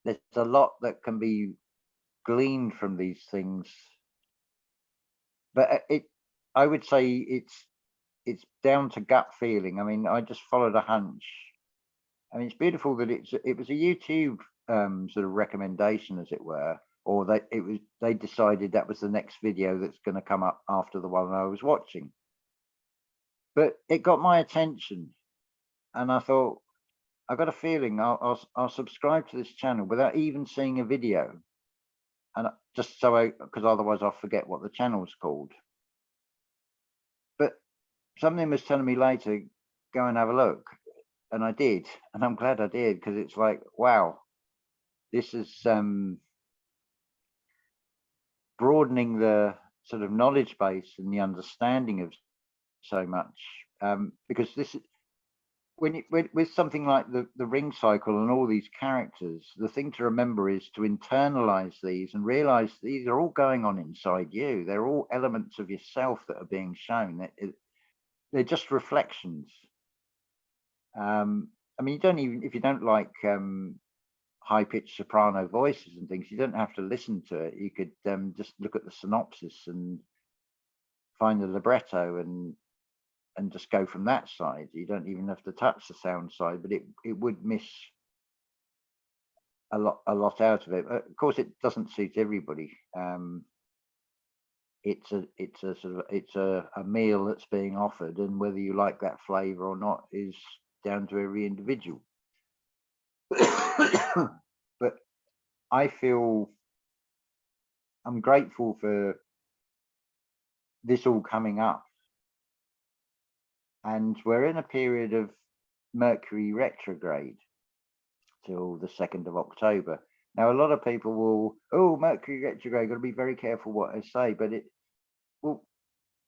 B: there's a lot that can be gleaned from these things. But I would say it's down to gut feeling. I mean, I just followed a hunch. I mean, it's beautiful that it was a YouTube sort of recommendation, as it were, or they decided that was the next video that's going to come up after the one I was watching. But it got my attention, and I thought, I got a feeling I'll subscribe to this channel without even seeing a video, and just so because otherwise I'll forget what the channel's called. But something was telling me later, go and have a look, and I did, and I'm glad I did, because it's like, wow, this is broadening the sort of knowledge base and the understanding of so much, because this is with something like the ring cycle and all these characters, the thing to remember is to internalize these and realize these are all going on inside you. They're all elements of yourself that are being shown. They're just reflections. I mean, you don't even, if you don't like high-pitched soprano voices and things, you don't have to listen to it. You could just look at the synopsis and find the libretto and just go from that side. You don't even have to touch the sound side, but it would miss a lot out of it. Of course, it doesn't suit everybody. It's a meal that's being offered, and whether you like that flavor or not is down to every individual. But I feel I'm grateful for this all coming up, and we're in a period of Mercury retrograde till the 2nd of October. Now, a lot of people will, oh, Mercury retrograde, got to be very careful what I say, but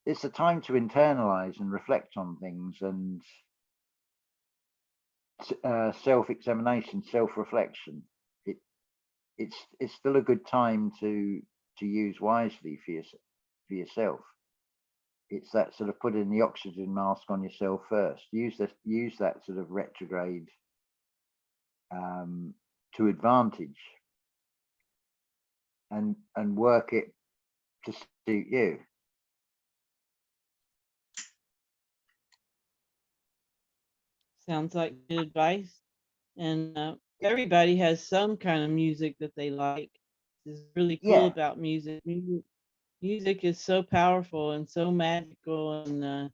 B: it's a time to internalize and reflect on things, and self-examination, self-reflection. It's still a good time to use wisely for yourself. It's that sort of putting the oxygen mask on yourself first. Use that sort of retrograde to advantage and work it to suit you.
A: Sounds like good advice. And everybody has some kind of music that they like. It's really cool
B: Yeah,
A: about music. Music is so powerful and so magical and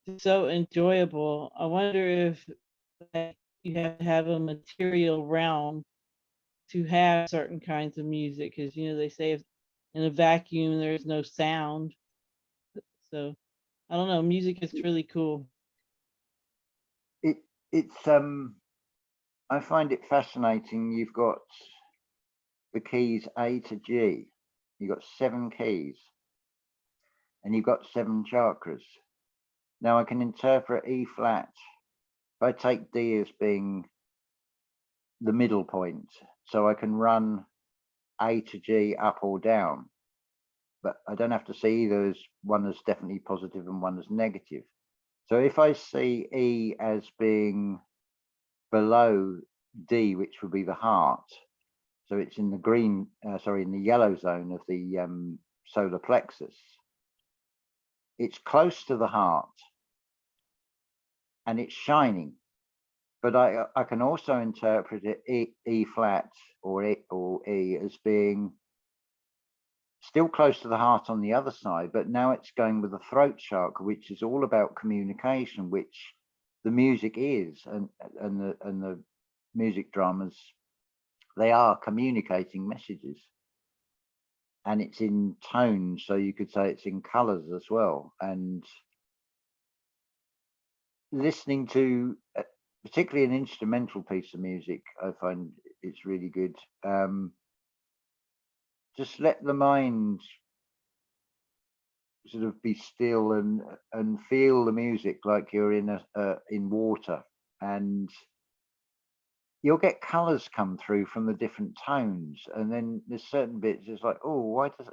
A: just so enjoyable. I wonder if like, you have to have a material realm to have certain kinds of music because they say if in a vacuum there is no sound. So I don't know. Music is really cool.
B: it it's I find it fascinating. You've got the keys A to G. You've got 7 keys and you've got 7 chakras. Now I can interpret E flat. If I take D as being the middle point, so I can run A to G up or down, but I don't have to see either as one as definitely positive and one as negative. So if I see E as being below D, which would be the heart, so it's in the green, in the yellow zone of the solar plexus. It's close to the heart and it's shining, but I can also interpret it E flat or E as being still close to the heart on the other side, but now it's going with the throat chakra, which is all about communication, which the music is, and the music dramas, they are communicating messages, and it's in tones, so you could say it's in colors as well. And listening to particularly an instrumental piece of music, I find it's really good. Just let the mind sort of be still and feel the music like you're in water, and you'll get colors come through from the different tones, and then there's certain bits it's like, oh,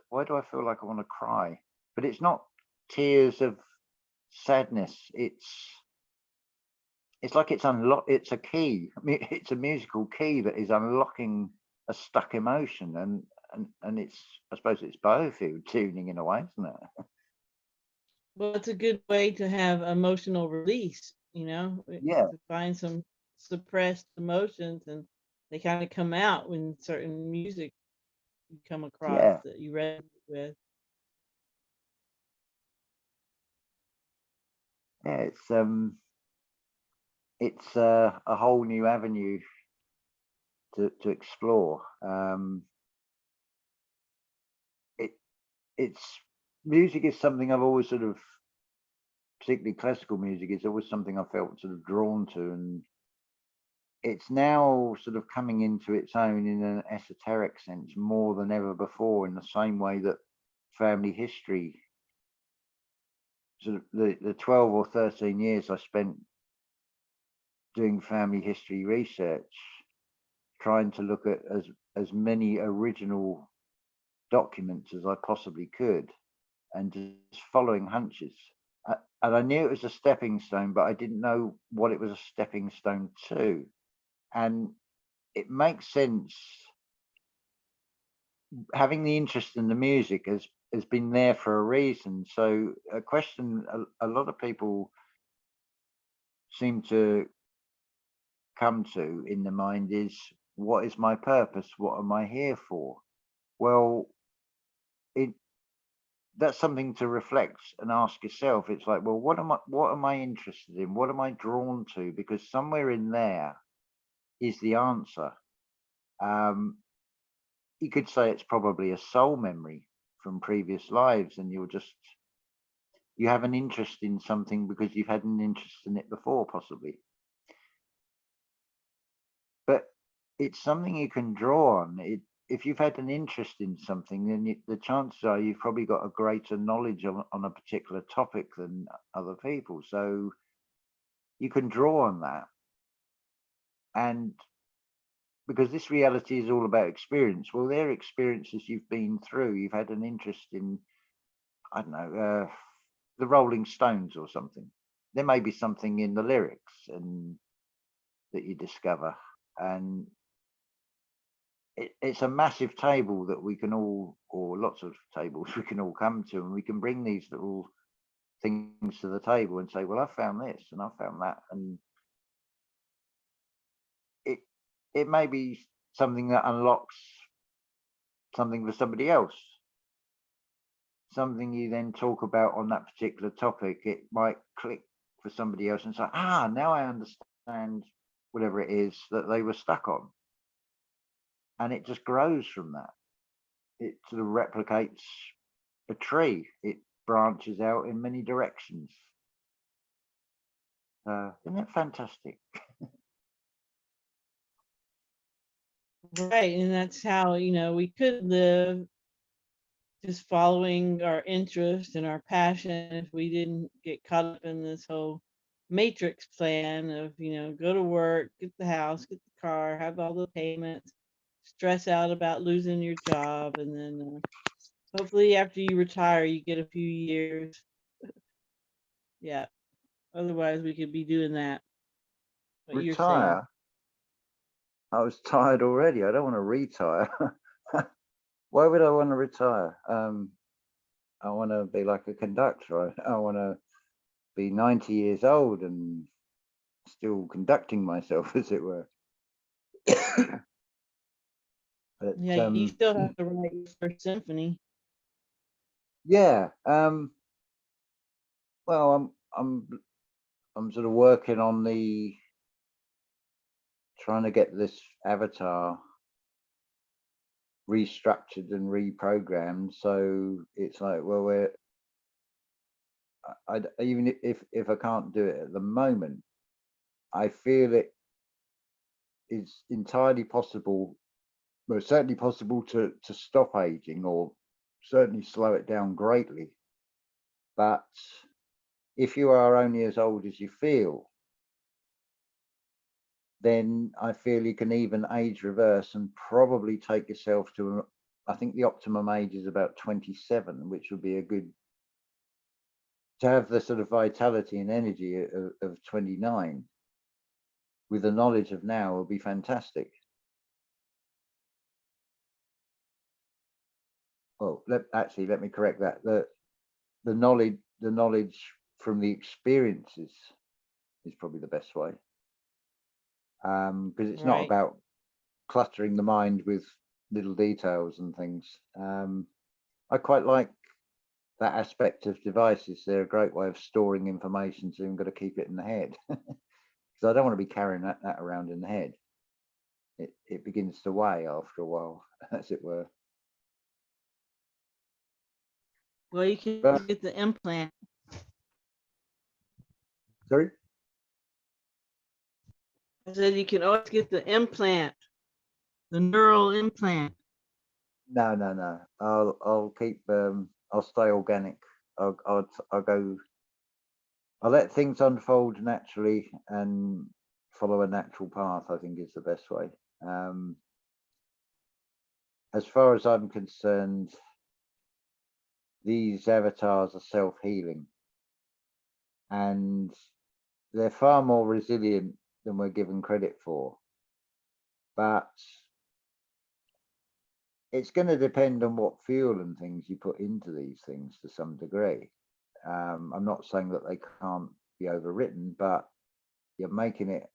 B: why do I feel like I want to cry? But it's not tears of sadness. It's like it's unlocked. It's a key. I mean, it's a musical key that is unlocking a stuck emotion, and it's, I suppose it's biofield tuning in a way, isn't it?
A: Well, it's a good way to have emotional release,
B: Yeah,
A: to find some suppressed emotions and they kind of come out when certain music you come across
B: yeah,
A: that you resonate with.
B: yeah. It's a whole new avenue to explore. It it's music is something I've always sort of, particularly classical music, is always something I felt sort of drawn to, and it's now sort of coming into its own in an esoteric sense more than ever before, in the same way that family history, sort of the 12 or 13 years I spent doing family history research, trying to look at as many original documents as I possibly could, and just following hunches. And I knew it was a stepping stone, but I didn't know what it was a stepping stone to. And it makes sense. Having the interest in the music has been there for a reason. So a question a lot of people seem to come to in the mind is, what is my purpose? What am I here for? Well, it that's something to reflect and ask yourself. It's like, well, what am I interested in? What am I drawn to? Because somewhere in there is the answer. Um, you could say it's probably a soul memory from previous lives, and you have an interest in something because you've had an interest in it before, possibly. But it's something you can draw on. If you've had an interest in something, then the chances are you've probably got a greater knowledge on a particular topic than other people. So you can draw on that. And because this reality is all about experience, well, they're experiences you've been through. You've had an interest in, I don't know, the Rolling Stones or something. There may be something in the lyrics and that you discover. and it's a massive table that we can all, or lots of tables we can all come to, and we can bring these little things to the table and say, well, I found this and I found that, and it may be something that unlocks something for somebody else, something you then talk about on that particular topic. It might click for somebody else and say, now I understand whatever it is that they were stuck on, and it just grows from that. It sort of replicates a tree. It branches out in many directions. Isn't it fantastic?
A: Right, and that's how, we could live just following our interest and our passion if we didn't get caught up in this whole matrix plan of, go to work, get the house, get the car, have all the payments, stress out about losing your job, and then hopefully after you retire, you get a few years. Yeah. Otherwise, we could be doing that. What you're saying.
B: Retire? I was tired already. I don't want to retire. Why would I want to retire? I want to be like a conductor. I want to be 90 years old and still conducting myself, as it were. But,
A: Yeah, you still have to write your first symphony.
B: Yeah. Well, I'm sort of working on trying to get this avatar restructured and reprogrammed, so it's like, well, even if I can't do it at the moment, I feel it is entirely possible, well, certainly possible to stop aging, or certainly slow it down greatly. But if you are only as old as you feel, then I feel you can even age reverse and probably take yourself to, I think the optimum age is about 27, which would be a good, to have the sort of vitality and energy of 29 with the knowledge of now will be fantastic. Well, let me correct that. The knowledge from the experiences is probably the best way. Because it's not
A: Right.
B: about cluttering the mind with little details and things. I quite like that aspect of devices. They're a great way of storing information, so you've got to keep it in the head. Because I don't want to be carrying that around in the head. It begins to weigh after a while, as it were.
A: Well, you can
B: But,
A: get the implant.
B: sorry?
A: I said you can always get the implant, the neural implant.
B: No. I'll keep. I'll stay organic. I'll go. I'll let things unfold naturally and follow a natural path, I think is the best way. As far as I'm concerned, these avatars are self-healing, and they're far more resilient than we're given credit for. But it's going to depend on what fuel and things you put into these things to some degree. I'm not saying that they can't be overwritten, but you're making it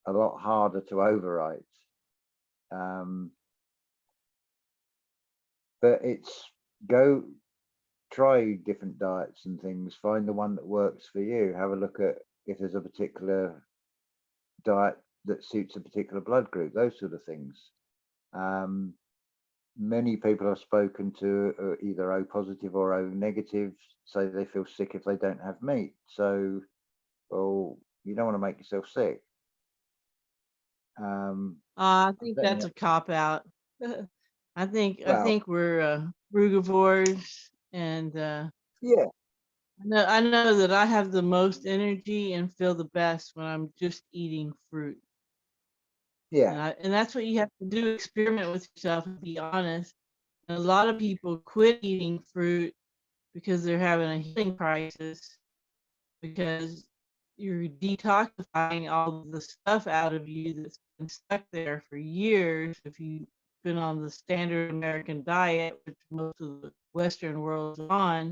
B: a lot harder to overwrite. But it's try different diets and things, find the one that works for you, have a look at if there's a particular diet that suits a particular blood group, those sort of things. Many people I've spoken to are either O positive or O negative, say they feel sick if they don't have meat. So, well, you don't want to make yourself sick.
A: I think that's a cop out. I think we're frugivores, and
B: yeah,
A: I know that I have the most energy and feel the best when I'm just eating fruit.
B: yeah,
A: And that's what you have to do, experiment with yourself and be honest. And a lot of people quit eating fruit because they're having a healing crisis, because you're detoxifying all the stuff out of you that's been stuck there for years. If you've been on the standard American diet, which most of the Western world's on,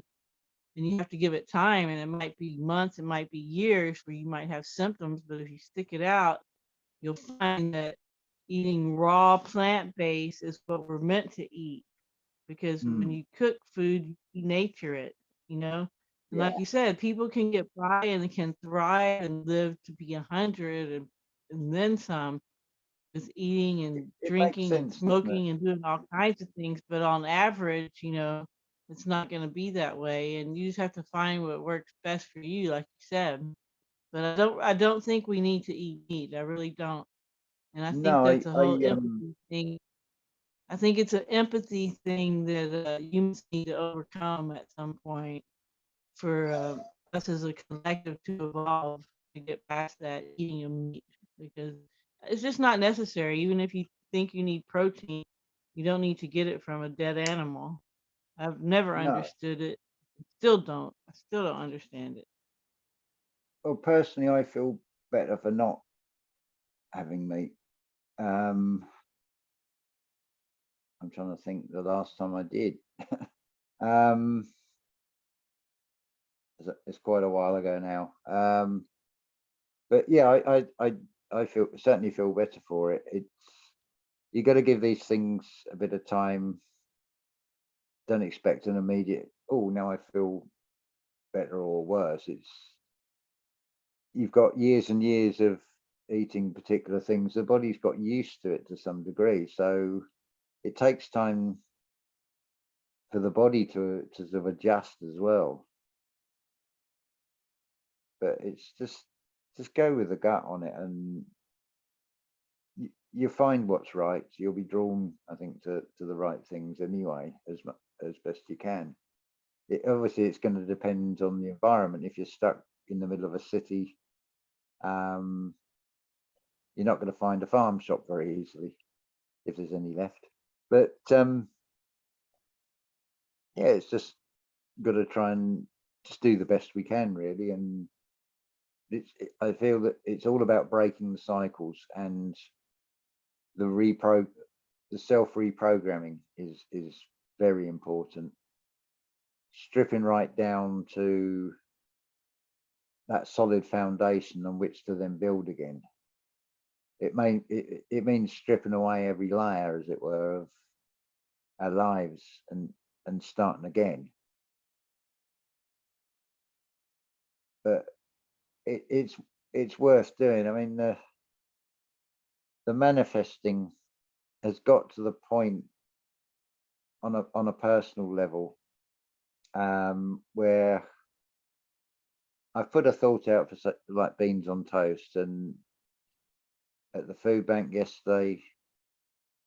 A: and you have to give it time, and it might be months, it might be years where you might have symptoms, but if you stick it out, you'll find that eating raw plant-based is what we're meant to eat, because when
B: Mm,
A: you cook food, you nature it, you know? And like
B: yeah,
A: you said, people can get by and can thrive and live to be 100 and then some with eating and
B: it makes
A: drinking and
B: sense, doesn't it?
A: smoking and doing all kinds of things. But on average, it's not going to be that way. And you just have to find what works best for you, like you said. But I don't think we need to eat meat. I really don't. And I think
B: No,
A: that's a whole
B: I
A: empathy thing. I think it's an empathy thing that humans need to overcome at some point for us as a collective to evolve to get past that eating of meat, because it's just not necessary. Even if you think you need protein, you don't need to get it from a dead animal. I've never
B: no.
A: understood it. Still don't. I still don't understand it.
B: Well, personally, I feel better for not having meat. Um, I'm trying to think the last time I did. um, it's quite a while ago now. But yeah, I feel certainly feel better for it. It's you got to give these things a bit of time. Don't expect an immediate. Oh, now I feel better or worse. It's you've got years and years of eating particular things. The body's got used to it to some degree, so it takes time for the body to sort of adjust as well. But it's just go with the gut on it, and you find what's right. You'll be drawn, I think, to the right things anyway, as best you can. Obviously, it's going to depend on the environment. If you're stuck in the middle of a city, um, you're not going to find a farm shop very easily if there's any left. But yeah, it's just got to try and just do the best we can, really. And I feel that it's all about breaking the cycles, and the repro the self reprogramming is very important. Stripping right down to that solid foundation on which to then build again. It means stripping away every layer, as it were, of our lives, and starting again. But it's worth doing. I mean, the manifesting has got to the point on a personal level, where I've put a thought out for like beans on toast, and at the food bank yesterday,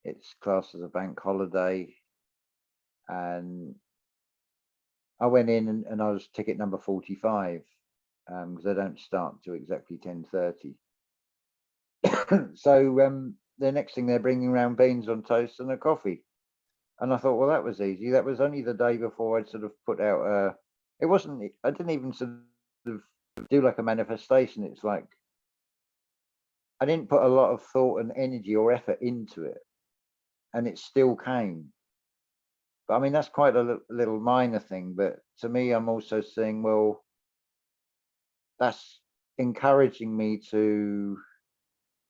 B: it's classed as a bank holiday, and I went in and I was ticket number 45, because they don't start till exactly 10:30. So the next thing they're bringing around beans on toast and a coffee, and I thought, well, that was easy. That was only the day before I'd sort of put out a. It wasn't. I didn't even sort of do like a manifestation. It's like I didn't put a lot of thought and energy or effort into it, and it still came. But I mean, that's quite a little minor thing. But to me, I'm also saying, well, that's encouraging me to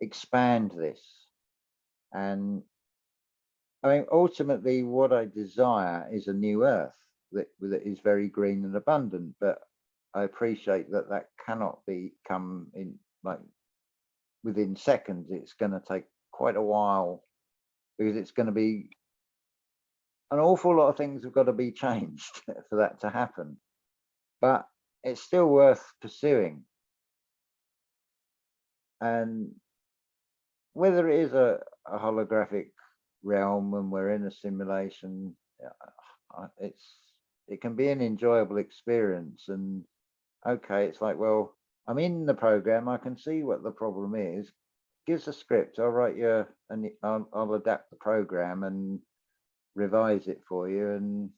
B: expand this. And I mean, ultimately, what I desire is a new earth that is very green and abundant. But I appreciate that that cannot be come in like within seconds. It's going to take quite a while, because it's going to be an awful lot of things have got to be changed for that to happen. But it's still worth pursuing. And whether it is a holographic realm when we're in a simulation, it's it can be an enjoyable experience. And okay, it's like, well, I'm in the program, I can see what the problem is. Gives a script, I'll write you, and I'll adapt the program and revise it for you. And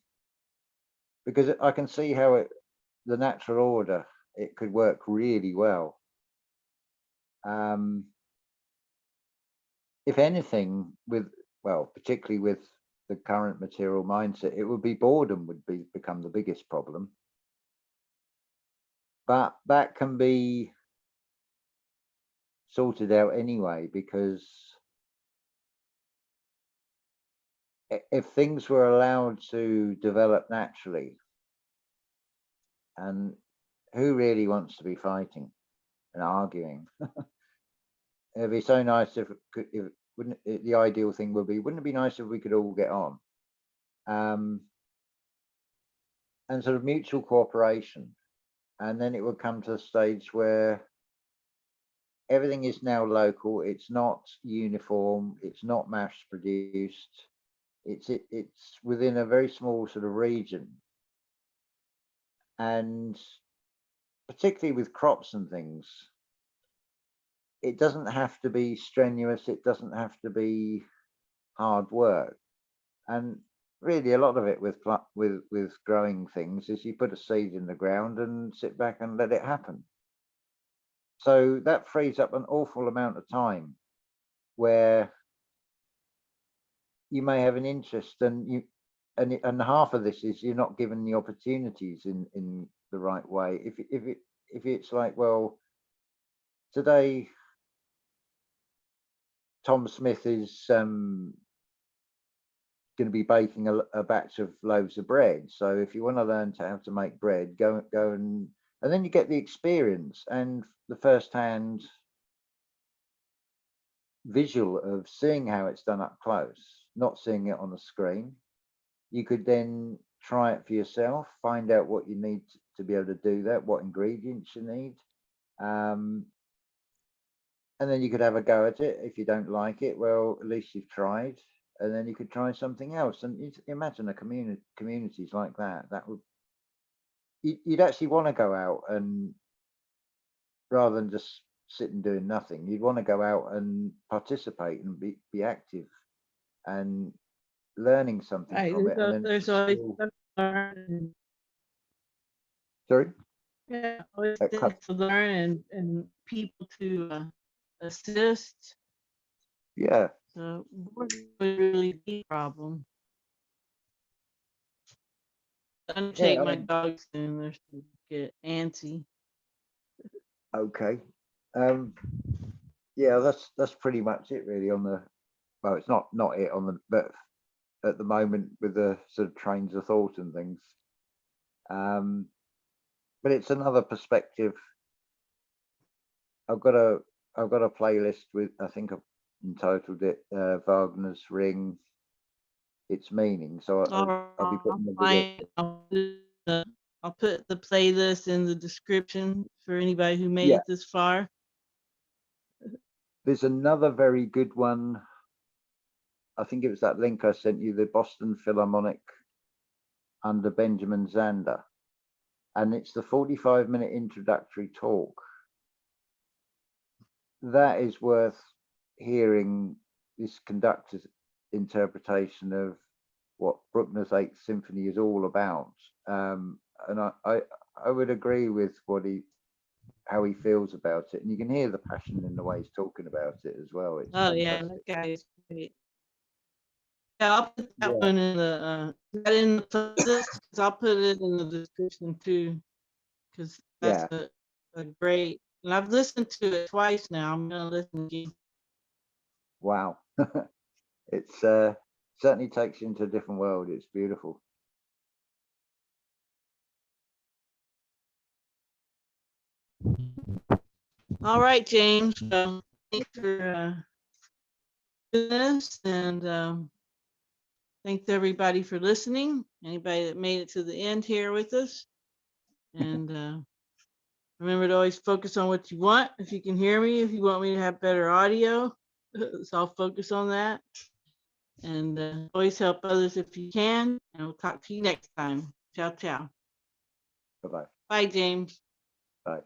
B: because I can see how the natural order, it could work really well. If anything, particularly with the current material mindset, it would be boredom would become the biggest problem. But that can be sorted out anyway, because if things were allowed to develop naturally, and who really wants to be fighting and arguing? It'd be so nice if wouldn't it, the ideal thing would be, wouldn't it be nice if we could all get on? And sort of mutual cooperation. And then it would come to a stage where everything is now local. It's not uniform. It's not mass produced. It's within a very small sort of region. And particularly with crops and things, it doesn't have to be strenuous. It doesn't have to be hard work. And really, a lot of it with growing things is you put a seed in the ground and sit back and let it happen. So that frees up an awful amount of time where you may have an interest, and half of this is you're not given the opportunities in the right way. If it's like, well, today Tom Smith is going to be baking a batch of loaves of bread. So if you want to learn how to make bread, go and then you get the experience and the first-hand visual of seeing how it's done up close, not seeing it on the screen. You could then try it for yourself, find out what you need to be able to do that, what ingredients you need. And then you could have a go at it. If you don't like it, well, at least you've tried. And then you could try something else. And imagine a communities like that. That would, you'd actually want to go out, and rather than just sitting doing nothing, you'd want to go out and participate and be active and learning something
A: Right,
B: from it. And then
A: there's always stuff to learn.
B: Sorry?
A: Yeah, always things to learn and people to assist.
B: Yeah.
A: So boredom would really be a problem. I'm gonna take my dog soon. They're starting to get antsy.
B: Okay. Yeah, that's pretty much it really on the, well, it's not it on the, but at the moment with the sort of trains of thought and things. But it's another perspective. I've got a playlist with, I think I've entitled it Wagner's Ring, Its Meaning. So I'll be putting
A: I'll put the playlist in the description for anybody who made it this far.
B: There's another very good one. I think it was that link I sent you, the Boston Philharmonic under Benjamin Zander. And it's the 45-minute introductory talk. That is worth hearing, this conductor's interpretation of what Bruckner's 8th Symphony is all about. And I would agree with how he feels about it. And you can hear the passion in the way he's talking about it as well. It's fantastic.
A: Yeah, that guy is great. Yeah, I'll put that one in the playlist. I'll put it in the description too, because that's a great. And I've listened to it twice now. I'm gonna listen again.
B: Wow, it's certainly takes you into a different world. It's beautiful.
A: All right, James. Thanks for doing this, and thanks everybody for listening. Anybody that made it to the end here with us, and remember to always focus on what you want. If you can hear me, if you want me to have better audio, so I'll focus on that. And always help others if you can. And we'll talk to you next time. Ciao, ciao.
B: Bye-bye.
A: Bye, James.
B: Bye.